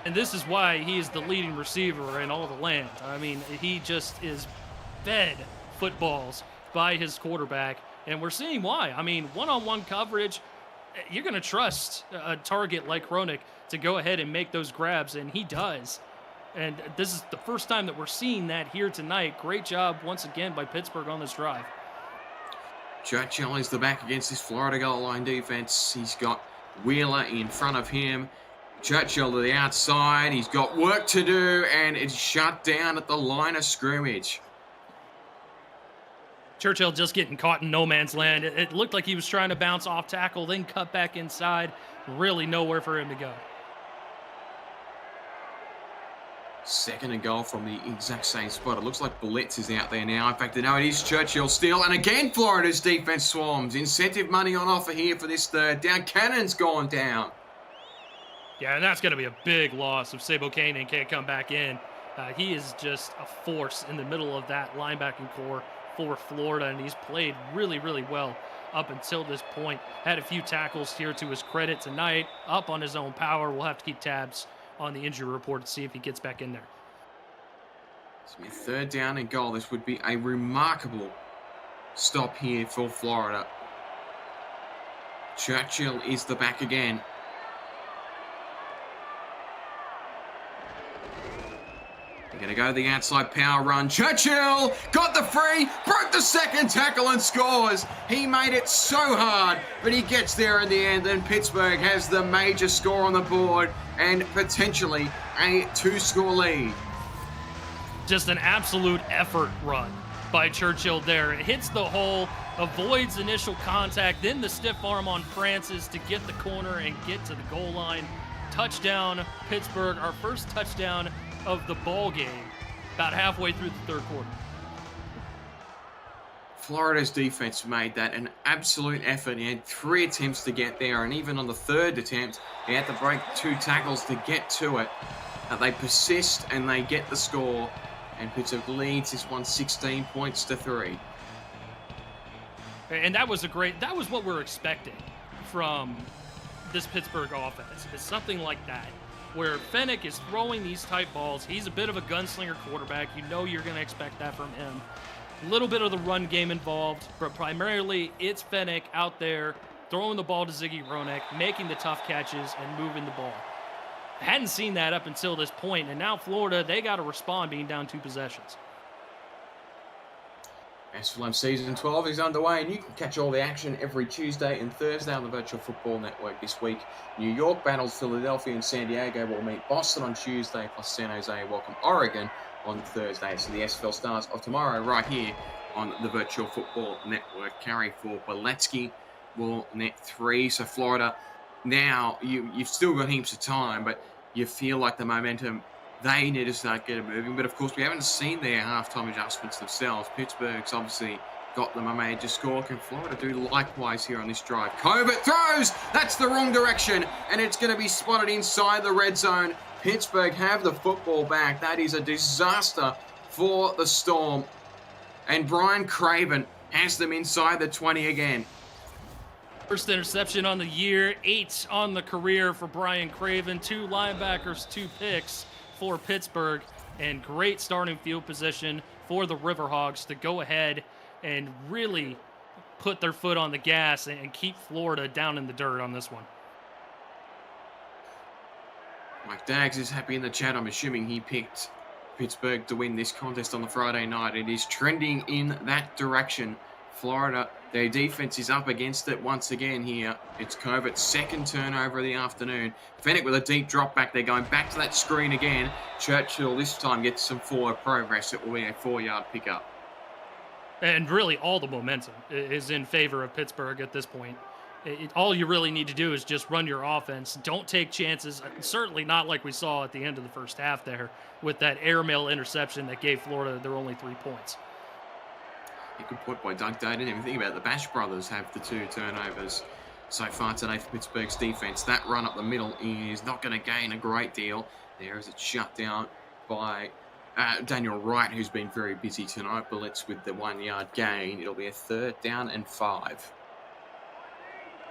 And this is why he is the leading receiver in all the land. I mean, he just is fed footballs by his quarterback, and we're seeing why. I mean, one-on-one coverage, you're going to trust a target like Ronick to go ahead and make those grabs, and he does. And this is the first time that we're seeing that here tonight. Great job once again by Pittsburgh on this drive. Churchill is the back against this Florida goal line defense. He's got Wheeler in front of him. Churchill to the outside. He's got work to do, and it's shut down at the line of scrimmage. Churchill just getting caught in no man's land. It looked like he was trying to bounce off tackle, then cut back inside. Really nowhere for him to go. 2nd and goal from the exact same spot. It looks like Blitz is out there now. In fact, no, it is Churchill still. And again, Florida's defense swarms. Incentive money on offer here for this third down. Cannon's gone down. Yeah, and that's going to be a big loss if Sabo Kanan can't come back in. He is just a force in the middle of that linebacking core for Florida, and he's played really, really well up until this point. Had a few tackles here to his credit tonight, up on his own power. We'll have to keep tabs on the injury report to see if he gets back in there. It's going to be 3rd down and goal. This would be a remarkable stop here for Florida. Churchill is the back again. They're going to go the outside power run. Churchill got the free, broke the 2nd tackle and scores. He made it so hard, but he gets there in the end, and Pittsburgh has the major score on the board and potentially a 2-score lead. Just an absolute effort run by Churchill there. It hits the hole, avoids initial contact, then the stiff arm on Francis to get the corner and get to the goal line. Touchdown, Pittsburgh, our first touchdown of the ball game, about halfway through the 3rd quarter. Florida's defense made that an absolute effort. He had 3 attempts to get there, and even on the 3rd attempt, he had to break 2 tackles to get to it. They persist and they get the score, and Pittsburgh leads this one 16 points to 3. And that was what we're expecting from this Pittsburgh offense. It's something like that, where Fennec is throwing these tight balls. He's a bit of a gunslinger quarterback. You know you're going to expect that from him. A little bit of the run game involved, but primarily it's Fennec out there throwing the ball to Ziggy Ronick, making the tough catches, and moving the ball. I hadn't seen that up until this point, and now Florida, they got to respond being down 2 possessions. SFL Season 12 is underway, and you can catch all the action every Tuesday and Thursday on the Virtual Football Network. This week, New York battles Philadelphia and San Diego. Will meet Boston on Tuesday, plus San Jose welcome Oregon on Thursday. So the SFL Stars of tomorrow right here on the Virtual Football Network. Carry for Boletsky will net 3. So Florida, now you've still got heaps of time, but you feel like the momentum, they need to start getting moving. But of course, we haven't seen their halftime adjustments themselves. Pittsburgh's obviously got them a major score. Can Florida do likewise here on this drive? Covert throws! That's the wrong direction, and it's going to be spotted inside the red zone. Pittsburgh have the football back. That is a disaster for the Storm. And Brian Craven has them inside the 20 again. First interception on the year, 8 on the career for Brian Craven. 2 linebackers, 2 picks for Pittsburgh, and great starting field position for the Riverhawks to go ahead and really put their foot on the gas and keep Florida down in the dirt on this one. Mike Daggs is happy in the chat. I'm assuming he picked Pittsburgh to win this contest on the Friday night. It is trending in that direction. Florida, their defense is up against it once again here. It's Covert's second turnover of the afternoon. Fennick with a deep drop back. They're going back to that screen again. Churchill this time gets some forward progress. It will be a 4-yard pickup. And really all the momentum is in favor of Pittsburgh at this point. All you really need to do is just run your offense. Don't take chances. Certainly not like we saw at the end of the first half there with that airmail interception that gave Florida their only 3 points. A good point by Doug Day. I didn't even think about it. The Bash brothers have the 2 turnovers so far today for Pittsburgh's defense. That run up the middle is not going to gain a great deal. There is it shut down by Daniel Wright, who's been very busy tonight. Bullets with the 1-yard gain. It'll be a 3rd down and 5.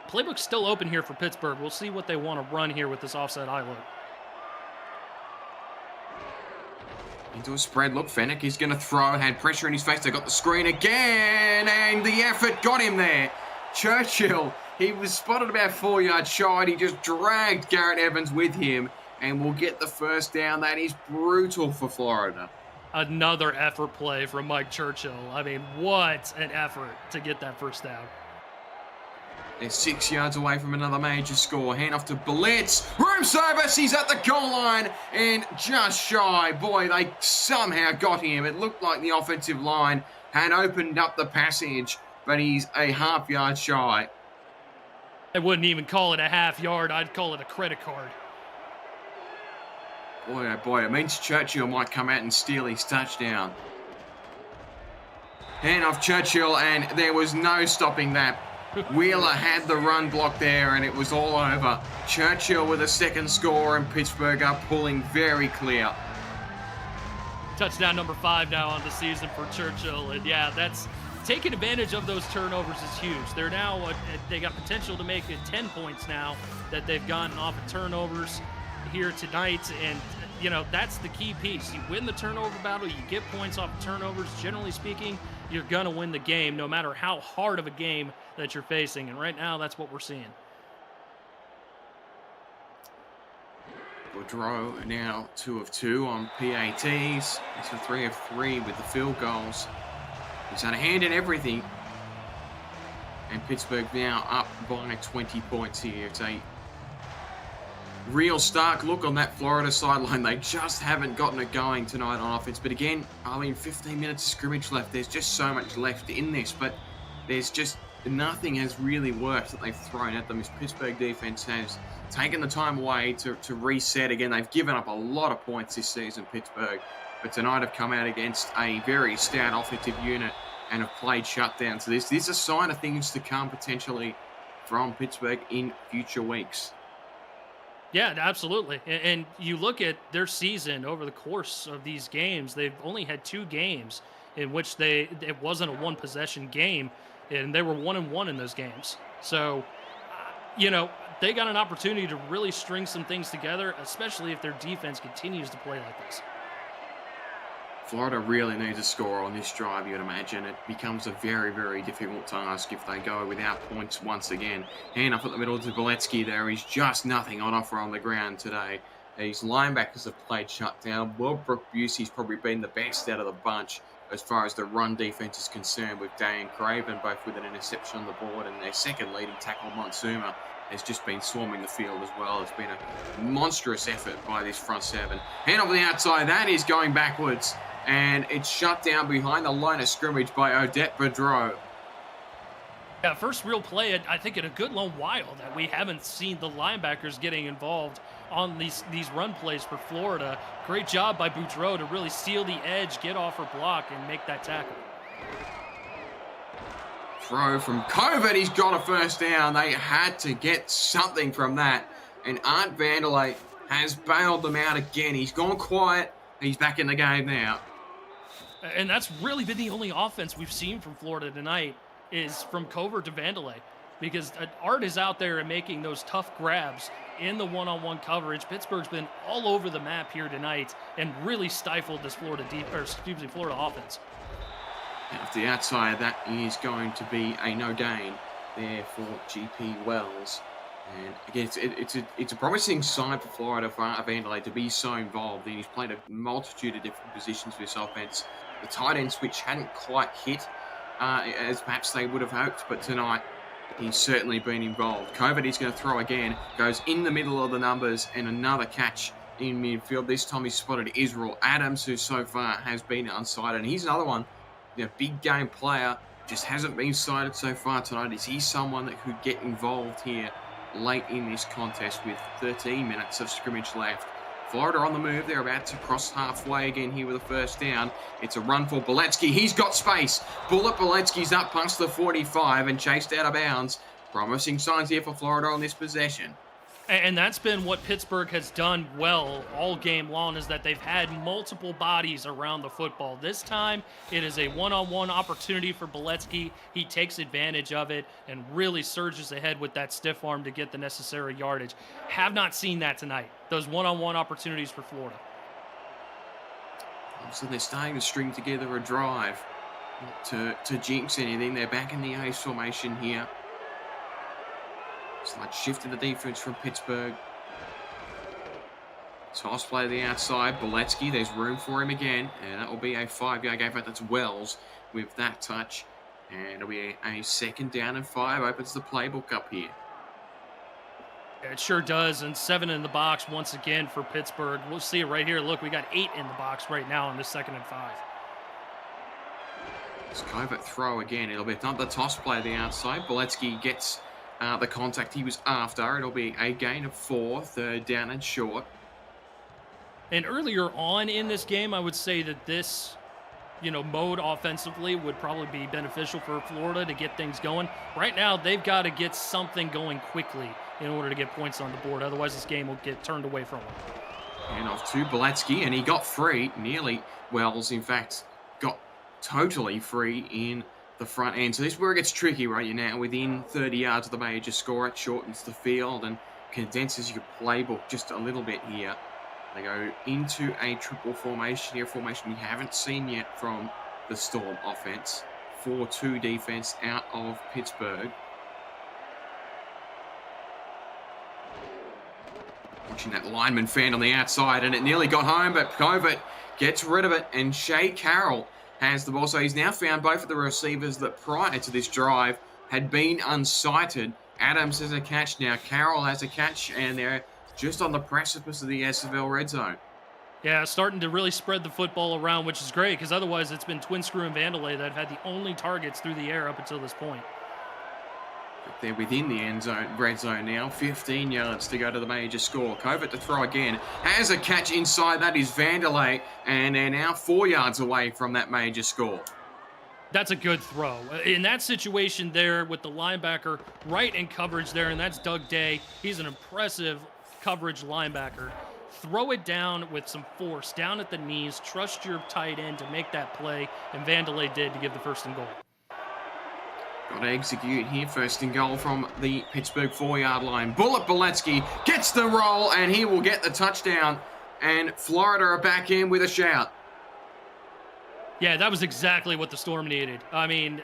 Playbook's still open here for Pittsburgh. We'll see what they want to run here with this offside eye look. Into a spread look. Fennick is going to throw. Had pressure in his face. They got the screen again. And the effort got him there. Churchill, he was spotted about 4 yards shy. He just dragged Garrett Evans with him. And will get the first down. That is brutal for Florida. Another effort play from Mike Churchill. I mean, what an effort to get that first down. They're 6 yards away from another major score. Hand off to Blitz. Room service. He's at the goal line and just shy. Boy, they somehow got him. It looked like the offensive line had opened up the passage, but he's a half yard shy. I wouldn't even call it a half yard. I'd call it a credit card. Boy, oh boy, it means Churchill might come out and steal his touchdown. Hand off Churchill, and there was no stopping that. Wheeler had the run block there, and it was all over. Churchill with a second score, and Pittsburgh are pulling very clear. Touchdown number 5 now on the season for Churchill, and yeah, that's taking advantage of those turnovers is huge. They're now they got potential to make it 10 points now that they've gotten off of turnovers here tonight, and you know that's the key piece. You win the turnover battle, you get points off of turnovers. Generally speaking, you're gonna win the game, no matter how hard of a game that you're facing. And right now, that's what we're seeing. Boudreau now 2 of 2 on PATs. He's 3 of 3 with the field goals. He's had a hand in everything. And Pittsburgh now up by 20 points here. It's a real stark look on that Florida sideline. They just haven't gotten it going tonight on offense. But again, I mean, 15 minutes of scrimmage left. There's just so much left in this. But there's just nothing has really worked that they've thrown at them. This Pittsburgh defense has taken the time away to reset again. They've given up a lot of points this season, Pittsburgh. But tonight have come out against a very stout offensive unit and have played shutdown. So this is a sign of things to come potentially from Pittsburgh in future weeks. Yeah, absolutely. And you look at their season over the course of these games, they've only had 2 games in which it wasn't a one-possession game, and they were 1-1 in those games. So, you know, they got an opportunity to really string some things together, especially if their defense continues to play like this. Florida really needs a score on this drive, you'd imagine. It becomes a very, very difficult task if they go without points once again. Hand off at the middle to Boletsky there. He's just nothing on offer on the ground today. These linebackers have played shutdown. Brooke Busey's probably been the best out of the bunch as far as the run defense is concerned, with Dane Craven both with an interception on the board, and their second leading tackle, Monsuma, has just been swarming the field as well. It's been a monstrous effort by this front seven. Hand off the outside. That is going backwards. And it's shut down behind the line of scrimmage by Odette Boudreau. Yeah, first real play, I think, in a good long while that we haven't seen the linebackers getting involved on these run plays for Florida. Great job by Boudreau to really seal the edge, get off her block, and make that tackle. Throw from COVID. He's got a first down. They had to get something from that. And Art Vanderlei has bailed them out again. He's gone quiet. He's back in the game now. And that's really been the only offense we've seen from Florida tonight is from Covert to Vanderlei, because Art is out there and making those tough grabs in the one-on-one coverage. Pittsburgh's been all over the map here tonight and really stifled this Florida offense. Off the outside, that is going to be a no gain there for GP Wells. And again, it's a promising sign for Florida, for Vanderlei to be so involved. He's played a multitude of different positions for this offense. The tight end switch hadn't quite hit as perhaps they would have hoped, but tonight he's certainly been involved. Covert is going to throw again, goes in the middle of the numbers, and another catch in midfield. This time he's spotted Israel Adams, who so far has been unsighted. And he's another one, big game player, just hasn't been sighted so far tonight. Is he someone that could get involved here late in this contest with 13 minutes of scrimmage left? Florida on the move. They're about to cross halfway again here with a first down. It's a run for Beletsky. He's got space. Bullet Beletsky's up past the 45 and chased out of bounds. Promising signs here for Florida on this possession. And that's been what Pittsburgh has done well all game long, is that they've had multiple bodies around the football. This time, it is a one-on-one opportunity for Beletsky. He takes advantage of it and really surges ahead with that stiff arm to get the necessary yardage. Have not seen that tonight, those one-on-one opportunities for Florida. So they're starting to string together a drive to jinx anything. They're back in the ace formation here. Slight shift in the defense from Pittsburgh. Toss play to the outside. Beletsky, there's room for him again. And that will be a 5-yard gain. That's Wells with that touch. And it'll be a second down and 5. Opens the playbook up here. It sure does. And 7 in the box once again for Pittsburgh. We'll see it right here. Look, we got 8 in the box right now on this 2nd and 5. It's Covert throw again. It'll be another toss play to the outside. Beletsky gets the contact he was after. It'll be a gain of 4, 3rd down and short. And earlier on in this game, I would say that this, mode offensively would probably be beneficial for Florida to get things going. Right now, they've got to get something going quickly in order to get points on the board. Otherwise, this game will get turned away from them. And off to Beletsky, and he got free. Nearly, Wells, in fact, got totally free in the front end. So this is where it gets tricky, right? You're now within 30 yards of the major score. It shortens the field and condenses your playbook just a little bit here. They go into a triple formation here, formation we haven't seen yet from the Storm offense. 4-2 defense out of Pittsburgh. Watching that lineman fan on the outside, and it nearly got home, but Covert gets rid of it, and Shea Carroll has the ball. So he's now found both of the receivers that prior to this drive had been unsighted. Adams has a catch now. Carroll has a catch, and they're just on the precipice of the SFL red zone. Yeah, starting to really spread the football around, which is great, because otherwise it's been Twin Screw and Vanderlei that have had the only targets through the air up until this point. They're within the end zone, red zone now. 15 yards to go to the major score. Covert to throw again. Has a catch inside. That is Vanderlei. And they're now 4 yards away from that major score. That's a good throw. In that situation there with the linebacker right in coverage there, and that's Doug Day. He's an impressive coverage linebacker. Throw it down with some force, down at the knees. Trust your tight end to make that play. And Vanderlei did to give the 1st and goal. Got to execute here. 1st and goal from the Pittsburgh 4-yard line. Bullet Beletsky gets the roll, and he will get the touchdown. And Florida are back in with a shout. Yeah, that was exactly what the Storm needed. I mean,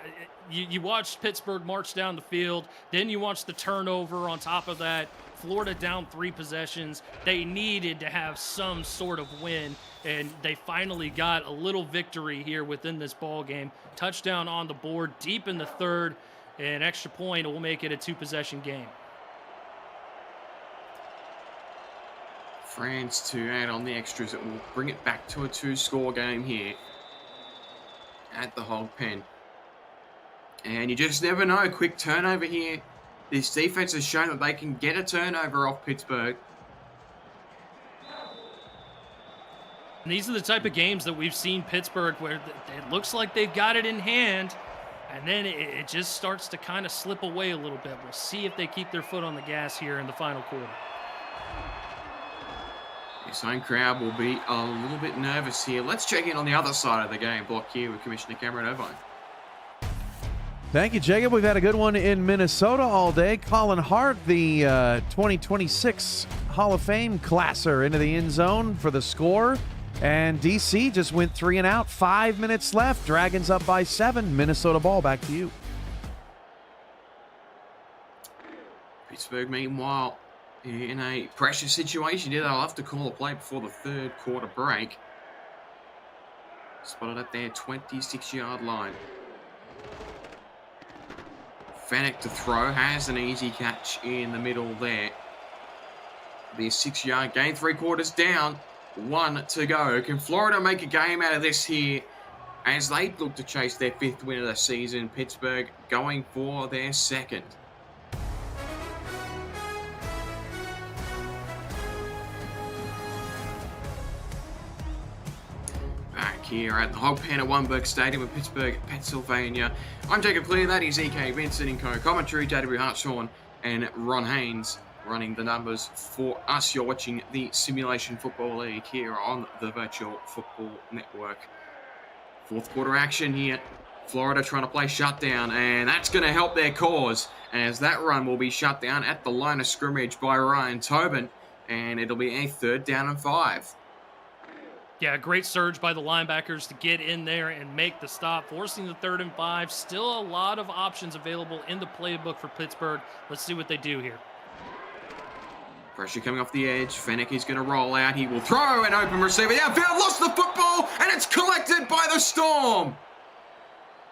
you watched Pittsburgh march down the field. Then you watched the turnover on top of that. Florida down 3 possessions. They needed to have some sort of win, and they finally got a little victory here within this ball game. Touchdown on the board deep in the 3rd, and extra point will make it a 2-possession game. France to add on the extras. It will bring it back to a 2-score game here at the Hog Pen. And you just never know. Quick turnover here. This defense has shown that they can get a turnover off Pittsburgh. And these are the type of games that we've seen Pittsburgh where it looks like they've got it in hand, and then it just starts to kind of slip away a little bit. We'll see if they keep their foot on the gas here in the final quarter. This home crowd will be a little bit nervous here. Let's check in on the other side of the game block here with Commissioner Cameron Irvine. Thank you, Jacob. We've had a good one in Minnesota all day. Colin Hart, the 2026 Hall of Fame classer, into the end zone for the score. And DC just went 3 and out. 5 minutes left. Dragons up by 7. Minnesota ball. Back to you. Pittsburgh, meanwhile, in a pressure situation here. They'll have to call a play before the third quarter break. Spotted at their 26-yard line. Fennec to throw, has an easy catch in the middle there. The 6-yard gain, 3 quarters down, 1 to go. Can Florida make a game out of this here as they look to chase their 5th win of the season? Pittsburgh going for their 2nd. Here at the Hog Pen at Weinberg Stadium in Pittsburgh, Pennsylvania. I'm Jacob Clear, that is EK Vincent in co-commentary, JW Hartshorn and Ron Haynes running the numbers for us. You're watching the Simulation Football League here on the Virtual Football Network. 4th quarter action here. Florida trying to play shutdown, and that's going to help their cause as that run will be shut down at the line of scrimmage by Ryan Tobin, and it'll be a 3rd down and 5. Yeah, great surge by the linebackers to get in there and make the stop, forcing the 3rd and 5. Still a lot of options available in the playbook for Pittsburgh. Let's see what they do here. Pressure coming off the edge. Fennec is going to roll out. He will throw an open receiver. Downfield, lost the football, and it's collected by the Storm.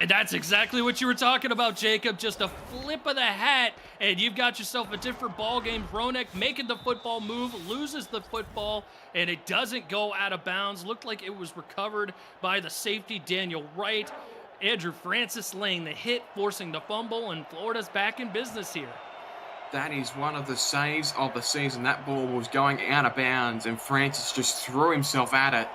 And that's exactly what you were talking about, Jacob. Just a flip of the hat, and you've got yourself a different ball game. Hronek making the football move, loses the football, and it doesn't go out of bounds. Looked like it was recovered by the safety, Daniel Wright. Andrew Francis laying the hit, forcing the fumble, and Florida's back in business here. That is one of the saves of the season. That ball was going out of bounds, and Francis just threw himself at it.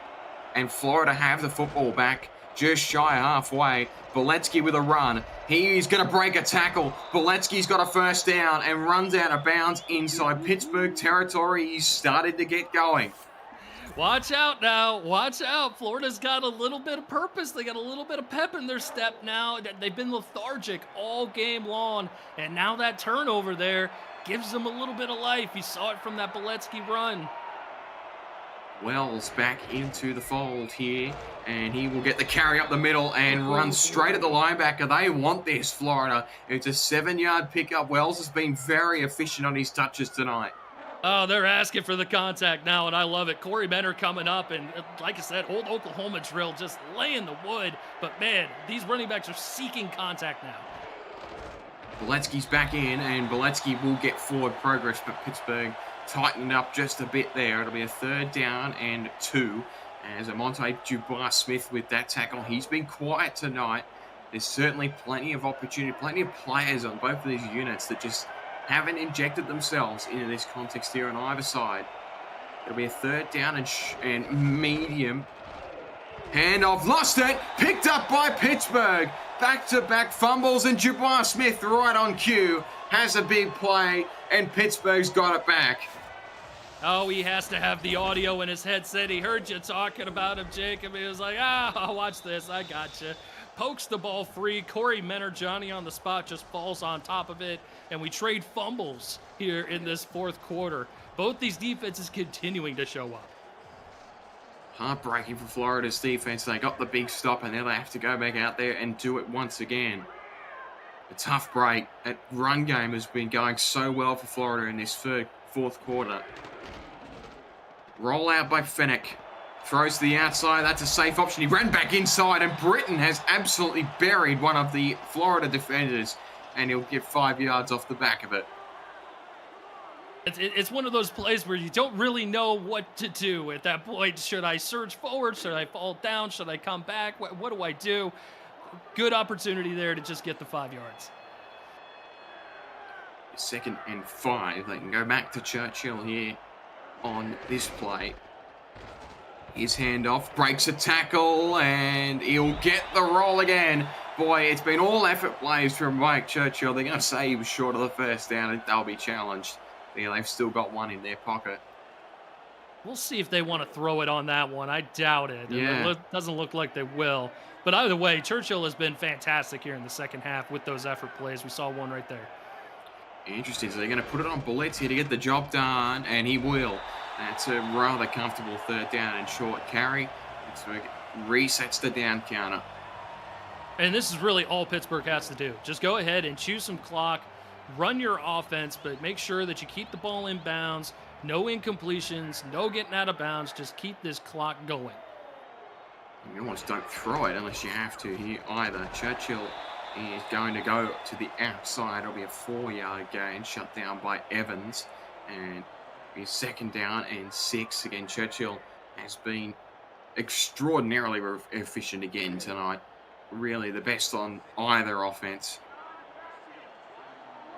And Florida have the football back just shy of halfway. Boletsky with a run. He's going to break a tackle. Boletsky's got a 1st down and runs out of bounds inside Pittsburgh territory. He's started to get going. Watch out now. Watch out. Florida's got a little bit of purpose. They got a little bit of pep in their step now. They've been lethargic all game long, and now that turnover there gives them a little bit of life. You saw it from that Boletsky run. Wells back into the fold here, and he will get the carry up the middle and run straight at the linebacker. They want this, Florida. It's a 7-yard pickup. Wells has been very efficient on his touches tonight. Oh, they're asking for the contact now, and I love it. Corey Benner coming up, and like I said, old Oklahoma drill, just laying the wood. But, man, these running backs are seeking contact now. Boletsky's back in, and Boletsky will get forward progress, but Pittsburgh tightened up just a bit there. It'll be a 3rd down and 2 as Amonte Dubois-Smith with that tackle. He's been quiet tonight. There's certainly plenty of opportunity, plenty of players on both of these units that just haven't injected themselves into this context here on either side. It'll be a 3rd down and medium. Handoff, lost it, picked up by Pittsburgh. Back-to-back fumbles, and Dubois-Smith right on cue has a big play, and Pittsburgh's got it back. Oh, he has to have the audio in his headset. He heard you talking about him, Jacob. He was like, watch this. I got you. Pokes the ball free. Corey Menor, Johnny on the spot, just falls on top of it. And we trade fumbles here in this 4th quarter. Both these defenses continuing to show up. Heartbreaking for Florida's defense. They got the big stop, and now they have to go back out there and do it once again. A tough break. That run game has been going so well for Florida in this 4th quarter. Roll out by Fennec. Throws to the outside. That's a safe option. He ran back inside, and Britton has absolutely buried one of the Florida defenders, and he'll get 5 yards off the back of it. It's one of those plays where you don't really know what to do at that point. Should I surge forward? Should I fall down? Should I come back? What do I do? Good opportunity there to just get the 5 yards. 2nd and 5. They can go back to Churchill here on this play. His handoff breaks a tackle, and he'll get the roll again. boy, it's been all effort plays from Mike Churchill. They're going to say he was short of the first down, and they'll be challenged. Yeah, they've still got one in their pocket. We'll see if they want to throw it on that one. I doubt it. Yeah. It doesn't look like they will. But either way, Churchill has been fantastic here in the second half with those effort plays. We saw one right there. Interesting. So they're going to put it on Bullets here to get the job done, and he will. That's a rather comfortable third down and short carry. Pittsburgh resets the down counter. And this is really all Pittsburgh has to do. Just go ahead and chew some clock, run your offense, but make sure that you keep the ball in bounds. No incompletions, no getting out of bounds. Just keep this clock going. You almost don't throw it unless you have to here either. Churchill is going to go to the outside. It'll be a 4-yard gain, shut down by Evans. And his second down and 6. Again, Churchill has been extraordinarily efficient again tonight. Really the best on either offense.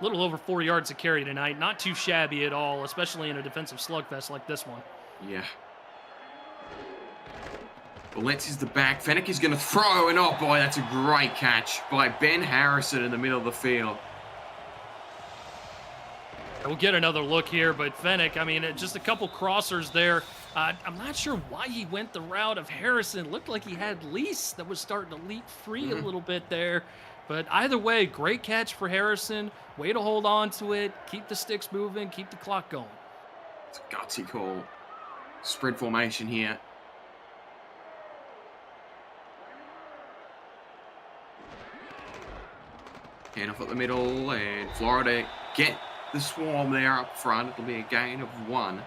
A little over 4 yards a carry tonight. Not too shabby at all, especially in a defensive slugfest like this one. Yeah. Bullets is the back. Fennec is going to throw, and oh boy, that's a great catch by Ben Harrison in the middle of the field. We'll get another look here, but Fennec, I mean, just a couple crossers there. I'm not sure why he went the route of Harrison. Looked like he had Lease that was starting to leak free a little bit there. But either way, great catch for Harrison. Way to hold on to it. Keep the sticks moving. Keep the clock going. It's a gutsy call. Spread formation here. Hand off at the middle, and Florida get the swarm there up front. It'll be a gain of 1.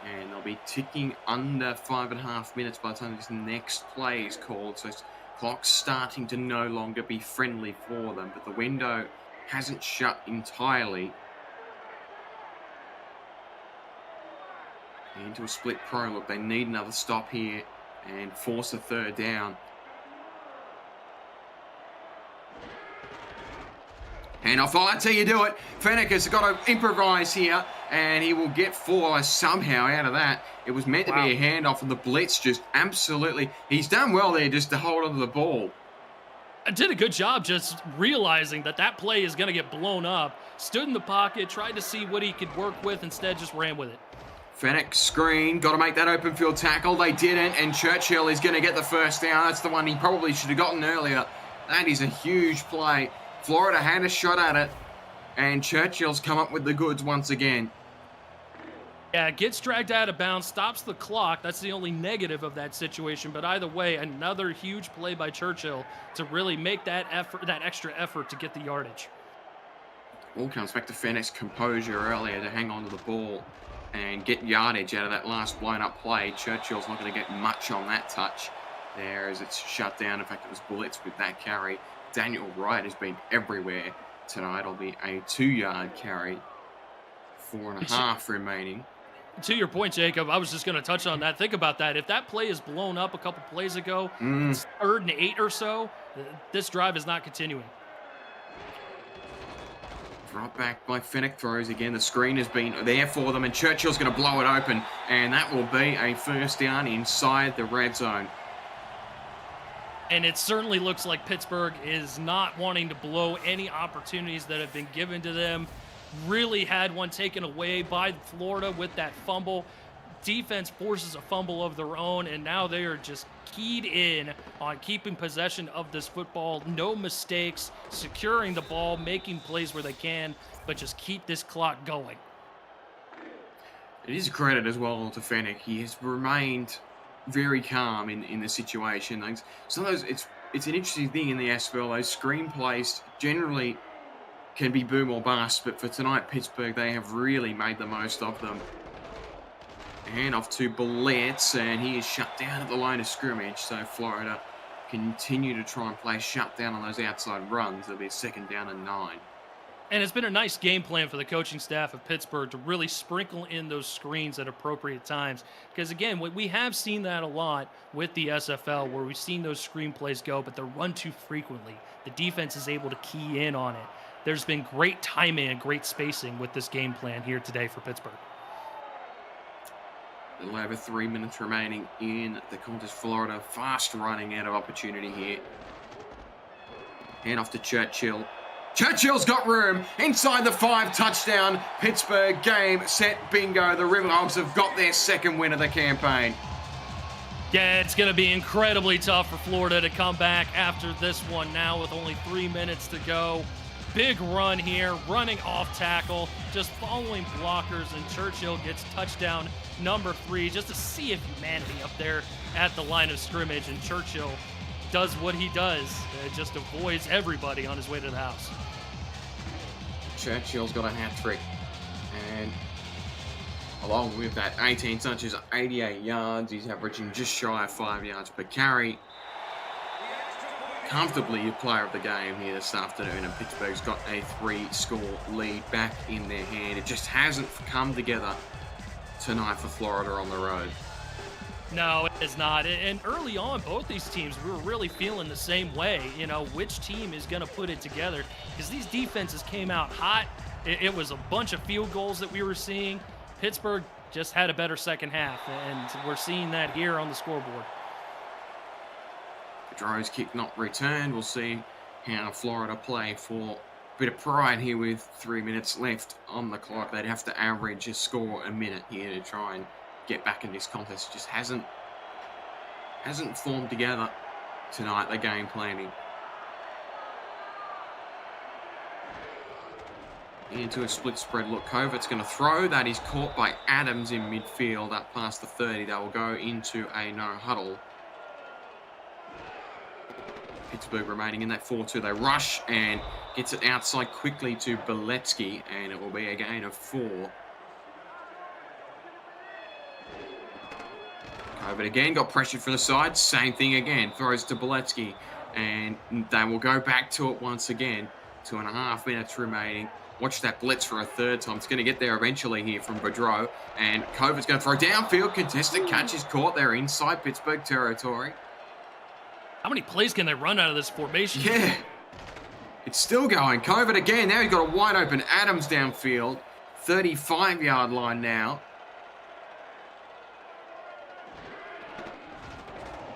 And they'll be ticking under 5.5 minutes by the time this next play is called. So clock's starting to no longer be friendly for them. But the window hasn't shut entirely. Into a split pro. Look, they need another stop here and force a third down. And off, oh, that's how you do it. Fennec has got to improvise here, and he will get 4 somehow out of that. It was meant to be a handoff, and the blitz just absolutely... He's done well there just to hold onto the ball. I did a good job just realizing that that play is going to get blown up. Stood in the pocket, tried to see what he could work with, instead just ran with it. Fennec screen, got to make that open field tackle. They didn't, and Churchill is going to get the first down. That's the one he probably should have gotten earlier. That is a huge play. Florida had a shot at it, and Churchill's come up with the goods once again. Yeah, gets dragged out of bounds, stops the clock. That's the only negative of that situation. But either way, another huge play by Churchill to really make that effort, that extra effort to get the yardage. All comes back to Fennec's composure earlier to hang on to the ball and get yardage out of that last blown-up play. Churchill's not going to get much on that touch there as it's shut down. In fact, it was Bullets with that carry. Daniel Wright has been everywhere tonight. It'll be a 2-yard carry. 4.5 remaining. To your point, Jacob, I was just going to touch on that. Think about that. If that play is blown up a couple plays ago, it's 3rd and 8 or so, this drive is not continuing. Drop back by Fennec, throws again. The screen has been there for them, and Churchill's going to blow it open, and that will be a first down inside the red zone. And it certainly looks like Pittsburgh is not wanting to blow any opportunities that have been given to them. Really had one taken away by Florida with that fumble. Defense forces a fumble of their own, and now they are just keyed in on keeping possession of this football. No mistakes, securing the ball, making plays where they can, but just keep this clock going. It is a credit as well to Fennec. He has remained very calm in the situation. Sometimes it's an interesting thing in the SFL. Those screenplays generally can be boom or bust, but for tonight, Pittsburgh, they have really made the most of them. And off to Bullets, and he is shut down at the line of scrimmage. So Florida continue to try and play shut down on those outside runs. It'll be a 2nd down and 9. And it's been a nice game plan for the coaching staff of Pittsburgh to really sprinkle in those screens at appropriate times. Because, again, we have seen that a lot with the SFL, where we've seen those screen plays go, but they're run too frequently. The defense is able to key in on it. There's been great timing and great spacing with this game plan here today for Pittsburgh. A little over 3 minutes remaining in the contest. Florida fast running out of opportunity here. Hand off to Churchill. Churchill's got room inside the 5, touchdown. Pittsburgh, game, set, bingo. The Riverhawks have got their second win of the campaign. Yeah, it's going to be incredibly tough for Florida to come back after this one now with only 3 minutes to go. Big run here, running off tackle, just following blockers, and Churchill gets touchdown number 3. Just a sea of humanity up there at the line of scrimmage, and Churchill does what he does. Just avoids everybody on his way to the house. Churchill's got a hat trick, and along with that 18 touches, 88 yards, he's averaging just shy of 5 yards per carry. Comfortably the player of the game here this afternoon, and Pittsburgh's got a 3-score lead back in their hand. It just hasn't come together tonight for Florida on the road. No, it is not. And early on, both these teams, we were really feeling the same way. You know, which team is going to put it together? Because these defenses came out hot. It was a bunch of field goals that we were seeing. Pittsburgh just had a better second half, and we're seeing that here on the scoreboard. Pedro's kick not returned. We'll see how Florida play for a bit of pride here with 3 minutes left on the clock. They'd have to average a score a minute here to try and get back in this contest. It just hasn't formed together tonight, the game planning. Into a split spread look. Covert's going to throw. That is caught by Adams in midfield up past the 30. They will go into a no huddle. Pittsburgh remaining in that 4-2. They rush and gets it outside quickly to Beletsky, and it will be a gain of 4. Covert again got pressured from the side. Same thing again. Throws to Beletsky, and they will go back to it once again. 2.5 minutes remaining. Watch that blitz for a third time. It's going to get there eventually here from Boudreau. And Covert's going to throw downfield. Contested catch is caught there inside Pittsburgh territory. How many plays can they run out of this formation? Yeah. It's still going. Covert again. Now he's got a wide open Adams downfield. 35-yard line now.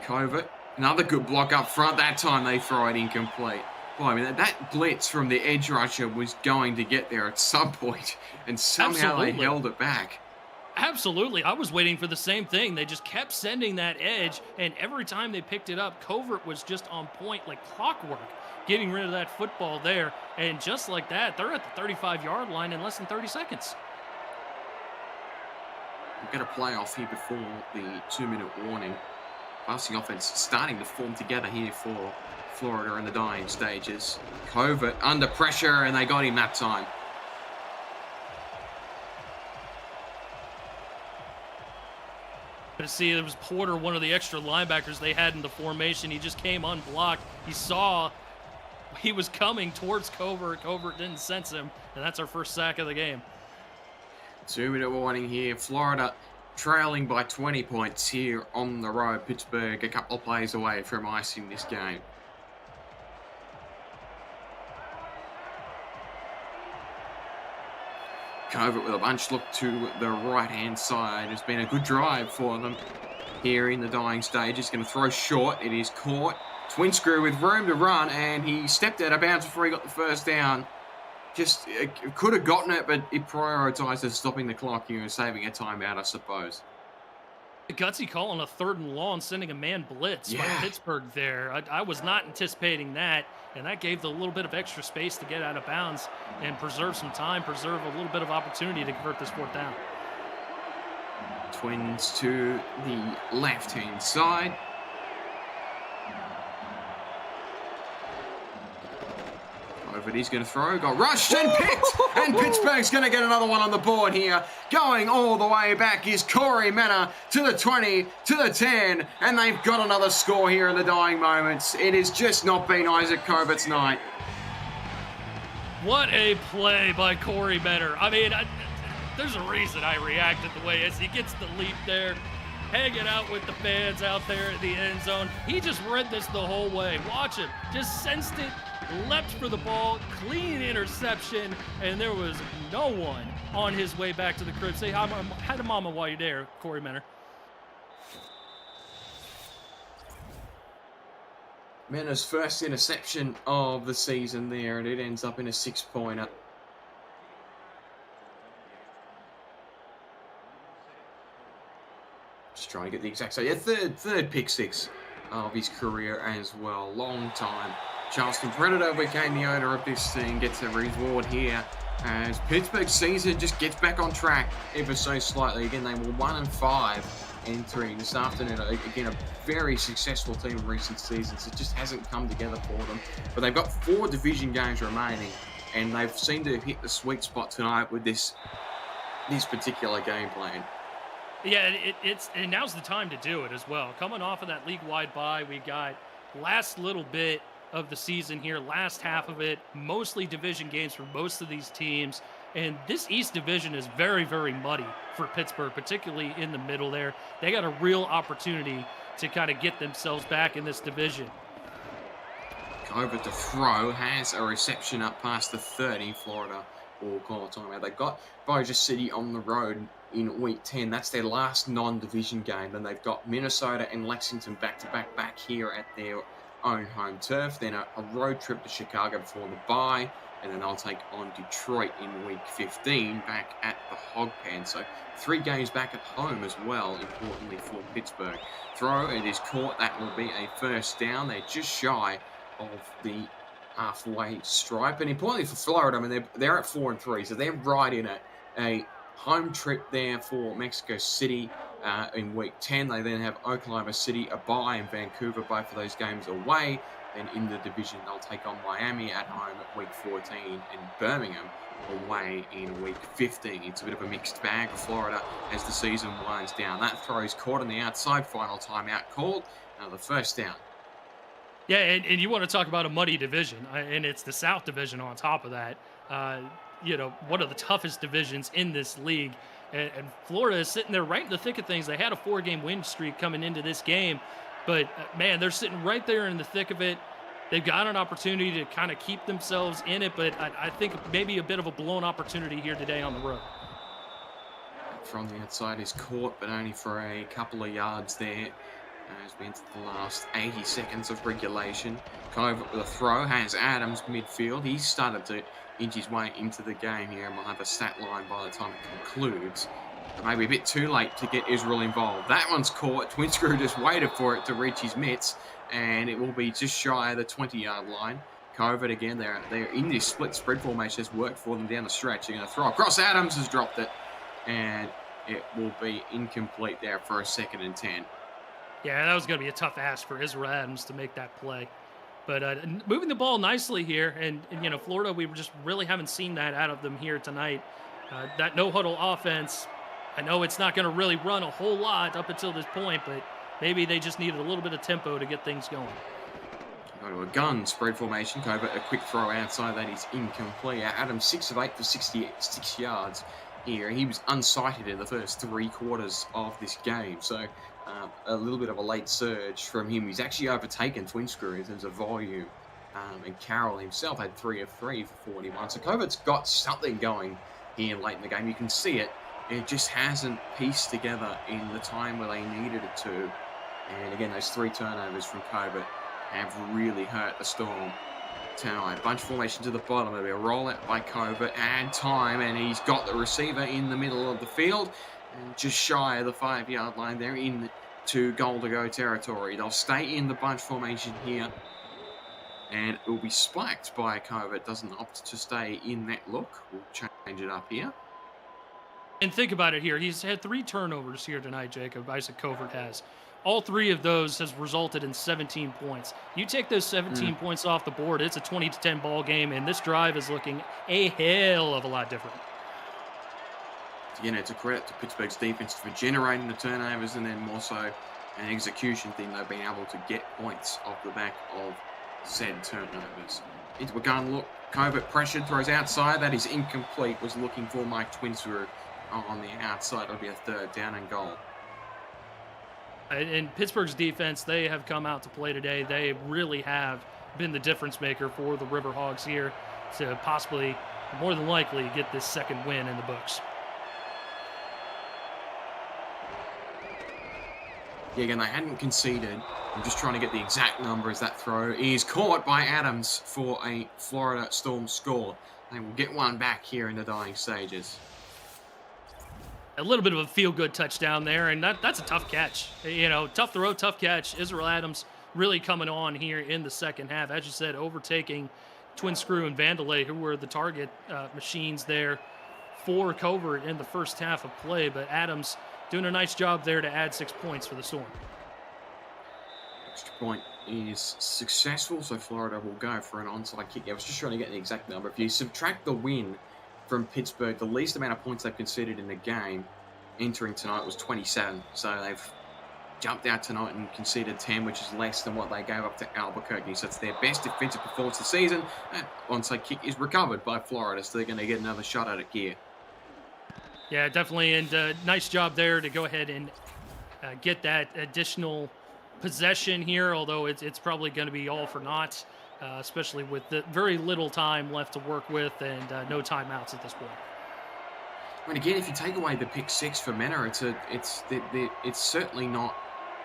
Covert. Another good block up front. That time they throw it incomplete. Well, I mean, that blitz from the edge rusher was going to get there at some point, and somehow they held it back. Absolutely. I was waiting for the same thing. They just kept sending that edge, and every time they picked it up, Covert was just on point like clockwork, getting rid of that football there. And just like that, they're at the 35-yard line in less than 30 seconds. We'll get a playoff here before the 2-minute warning. Passing offense starting to form together here for Florida in the dying stages. Covert under pressure, and they got him that time. To see, there was Porter, one of the extra linebackers they had in the formation. He just came unblocked. He saw he was coming towards Covert. Covert didn't sense him, and that's our first sack of the game. 2-minute warning here. Florida trailing by 20 points here on the road. Pittsburgh a couple of plays away from icing this game. Covert with a bunch look to the right-hand side. It's been a good drive for them here in the dying stage. He's going to throw short. It is caught. Twin screw with room to run, and he stepped out of bounds before he got the first down. Just could have gotten it, but it prioritizes stopping the clock here and saving a timeout, I suppose. A gutsy call on a 3rd and long, sending a man blitz by Pittsburgh there. I was not anticipating that, and that gave the little bit of extra space to get out of bounds and preserve some time, preserve a little bit of opportunity to convert this 4th down. Twins to the left-hand side. Over he's going to throw, got rushed and picked, and Pittsburgh's going to get another one on the board here. Going all the way back is Corey Manor to the 20, to the 10, and they've got another score here in the dying moments. It has just not been Isaac Covert's night. What a play by Corey Manor. I mean, there's a reason I reacted the way as he gets the leap there, hanging out with the fans out there in the end zone. He just read this the whole way. Watch him, just sensed it. Leapt for the ball, clean interception, and there was no one on his way back to the crib. Say hi to mama while you're there, Corey Manor. Mena's first interception of the season there, and it ends up in a 6-pointer. Just trying to get the exact same. Yeah, third pick six of his career as well. Long time. Charleston Predator became the owner of this thing, gets a reward here as Pittsburgh's season just gets back on track ever so slightly. Again, they were 1-5 entering this afternoon. Again, a very successful team in recent seasons. It just hasn't come together for them. But they've got 4 division games remaining, and they've seemed to hit the sweet spot tonight with this particular game plan. Yeah, and now's the time to do it as well. Coming off of that league-wide bye, we got last little bit of the season here, last half of it, mostly division games for most of these teams. And this East Division is very, very muddy for Pittsburgh, particularly in the middle there. They got a real opportunity to kind of get themselves back in this division. Over to throw, has a reception up past the 30. Florida will call a timeout. They've got Bossier City on the road in week 10. That's their last non-division game. Then they've got Minnesota and Lexington back here at their own home turf. Then a road trip to Chicago before the bye. And then they'll take on Detroit in week 15 back at the Hog Pen. So 3 games back at home as well, importantly for Pittsburgh. Throw, it is caught. That will be a first down. They're just shy of the halfway stripe. And importantly for Florida, I mean, they're at 4-3, so they're right in it. A home trip there for Mexico City in week 10. They then have Oklahoma City, a bye, and Vancouver, both of those games away. Then in the division, they'll take on Miami at home at week 14 and Birmingham away in week 15. It's a bit of a mixed bag for Florida as the season winds down. That throw is caught on the outside, final timeout called. The first down. Yeah, and you want to talk about a muddy division, and it's the South Division on top of that. One of the toughest divisions in this league. And Florida is sitting there right in the thick of things. They had a 4-game win streak coming into this game. But, man, they're sitting right there in the thick of it. They've got an opportunity to kind of keep themselves in it, but I think maybe a bit of a blown opportunity here today on the road. From the outside is caught, but only for a couple of yards there. As we enter the last 80 seconds of regulation. Cove with a throw, has Adams midfield. He's started to inch his way into the game here, and we'll have a stat line by the time it concludes. But maybe a bit too late to get Israel involved. That one's caught. Twin Screw just waited for it to reach his mitts, and it will be just shy of the 20-yard line. Covert again, they're in this split spread formation. Has worked for them down the stretch. They're going to throw across. Adams has dropped it, and it will be incomplete there for a 2nd and 10. Yeah, that was going to be a tough ask for Israel Adams to make that play. But moving the ball nicely here, and Florida, we just really haven't seen that out of them here tonight. That no-huddle offense, I know it's not going to really run a whole lot up until this point, but maybe they just needed a little bit of tempo to get things going. Go to a gun spread formation. Covert, a quick throw outside. That is incomplete. Adams 6 of 8 for 66 yards here. He was unsighted in the first 3 quarters of this game. So a little bit of a late surge from him. He's actually overtaken Twin Screw in terms of volume. And Carroll himself had 3 of 3 for 41. So Covert's got something going here late in the game. You can see it. It just hasn't pieced together in the time where they needed it to. And again, those 3 turnovers from Covert have really hurt the Storm tonight. Bunch formation to the bottom. There'll be a rollout by Covert and time, and he's got the receiver in the middle of the field and just shy of the 5-yard line. They're into goal-to-go territory. They'll stay in the bunch formation here, and it will be spiked by Covert. Doesn't opt to stay in that look. We'll change it up here. And think about it here. He's had 3 turnovers here tonight, Jacob. Isaac Covert has. All 3 of those has resulted in 17 points. You take those 17 points off the board, it's a 20-10 ball game, and this drive is looking a hell of a lot different. Again, it's a credit to Pittsburgh's defense for generating the turnovers, and then more so an execution thing. They've been able to get points off the back of said turnovers. Into a gun look. Covert pressured, throws outside. That is incomplete. Was looking for Mike Twinsburg on the outside. It'll be a 3rd down and goal. And Pittsburgh's defense, they have come out to play today. They really have been the difference maker for the Riverhawks here to possibly, more than likely, get this 2nd win in the books. Yeah, again, they hadn't conceded. I'm just trying to get the exact number as that throw is caught by Adams for a Florida Storm score. They will get one back here in the dying stages. A little bit of a feel-good touchdown there, and that's a tough catch. You know, tough throw, tough catch. Israel Adams really coming on here in the second half. As you said, overtaking Twin Screw and Vandalay, who were the target machines there for Covert in the first half of play. But Adams doing a nice job there to add 6 points for the Storm. Extra point is successful, so Florida will go for an onside kick. I was just trying to get the exact number. If you subtract the win from Pittsburgh, the least amount of points they've conceded in the game entering tonight was 27. So they've jumped out tonight and conceded 10, which is less than what they gave up to Albuquerque. So it's their best defensive performance this season. That onside kick is recovered by Florida, so they're going to get another shot at it here. Yeah, definitely, and nice job there to go ahead and get that additional possession here, although it's probably going to be all for naught. Especially with the very little time left to work with and no timeouts at this point. I mean, again, if you take away the pick six for Mena, it's certainly not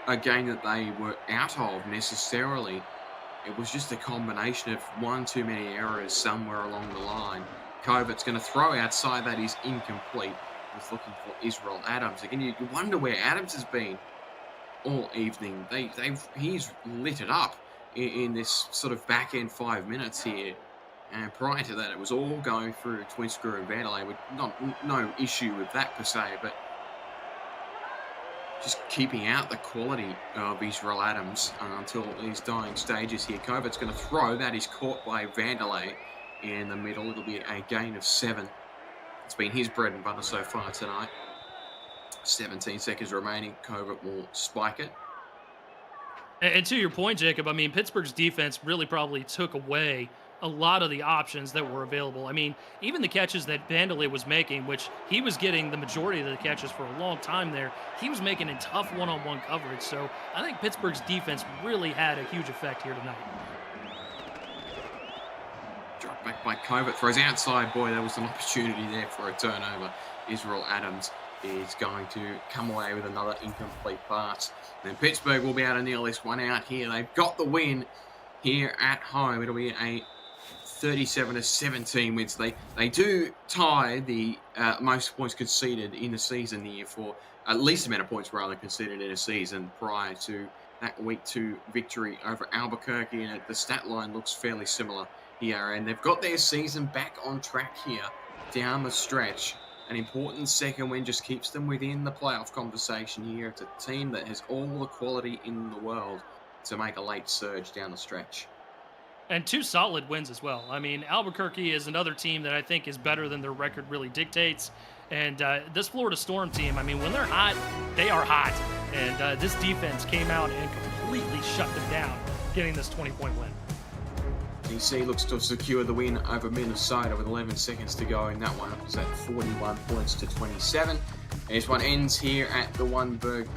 a game that they were out of necessarily. It was just a combination of one too many errors somewhere along the line. Covert's going to throw outside, that is incomplete. He's looking for Israel Adams. Again, you wonder where Adams has been all evening. He's lit it up in this sort of back end 5 minutes here, and prior to that it was all going through Twin Screw and Vandalay with no issue with that per se, but just keeping out the quality of Israel Adams until these dying stages here. Covert's going to throw, that is caught by Vandalay in the middle. It'll be a gain of 7. It's been his bread and butter so far tonight. 17 seconds remaining. Covert will spike it. And to your point, Jacob, I mean, Pittsburgh's defense really probably took away a lot of the options that were available. I mean, even the catches that Vandalay was making, which he was getting the majority of the catches for a long time there, he was making in tough one-on-one coverage. So I think Pittsburgh's defense really had a huge effect here tonight. Dropped back by Covert, throws outside. Boy, there was an opportunity there for a turnover. Israel Adams is going to come away with another incomplete pass. And Pittsburgh will be able to kneel this one out here. They've got the win here at home. It'll be a 37-17 wins. They do tie the most points conceded in the season here for least amount of points rather conceded in a season prior to that week 2 victory over Albuquerque. And the stat line looks fairly similar here. And they've got their season back on track here down the stretch. An important second win just keeps them within the playoff conversation here. It's a team that has all the quality in the world to make a late surge down the stretch. And 2 solid wins as well. I mean, Albuquerque is another team that I think is better than their record really dictates. And this Florida Storm team, I mean, when they're hot, they are hot. And this defense came out and completely shut them down, getting this 20-point win. DC looks to have secured the win over Minnesota with 11 seconds to go in that one. It was at 41 points to 27. And this one ends here at the Oneburg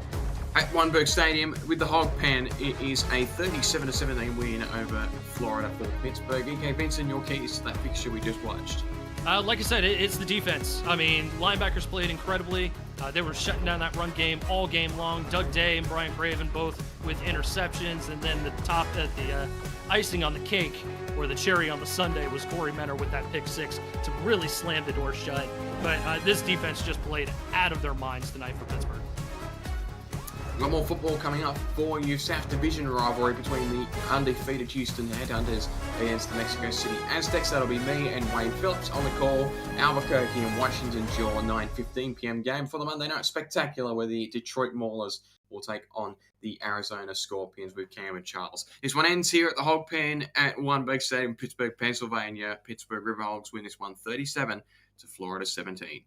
Stadium with the Hog Pen. It is a 37-17 win over Florida for Pittsburgh. EK Vincent, your keys to that fixture we just watched. Like I said, it's the defense. I mean, linebackers played incredibly. They were shutting down that run game all game long. Doug Day and Brian Craven both with interceptions. And then the icing on the cake, or the cherry on the sundae, was Corey Menor with that pick 6 to really slam the door shut. But this defense just played out of their minds tonight for Pittsburgh. We've got more football coming up for you. South Division rivalry between the undefeated Houston Headhunters against the Mexico City Aztecs. That'll be me and Wayne Phillips on the call. Albuquerque and Washington Jaw, 9:15 p.m. game for the Monday Night Spectacular, where the Detroit Maulers will take on the Arizona Scorpions with Cam and Charles. This one ends here at the Hog Pen at Oneburg Stadium, Pittsburgh, Pennsylvania. Pittsburgh Riverhogs win this one 37 to Florida 17.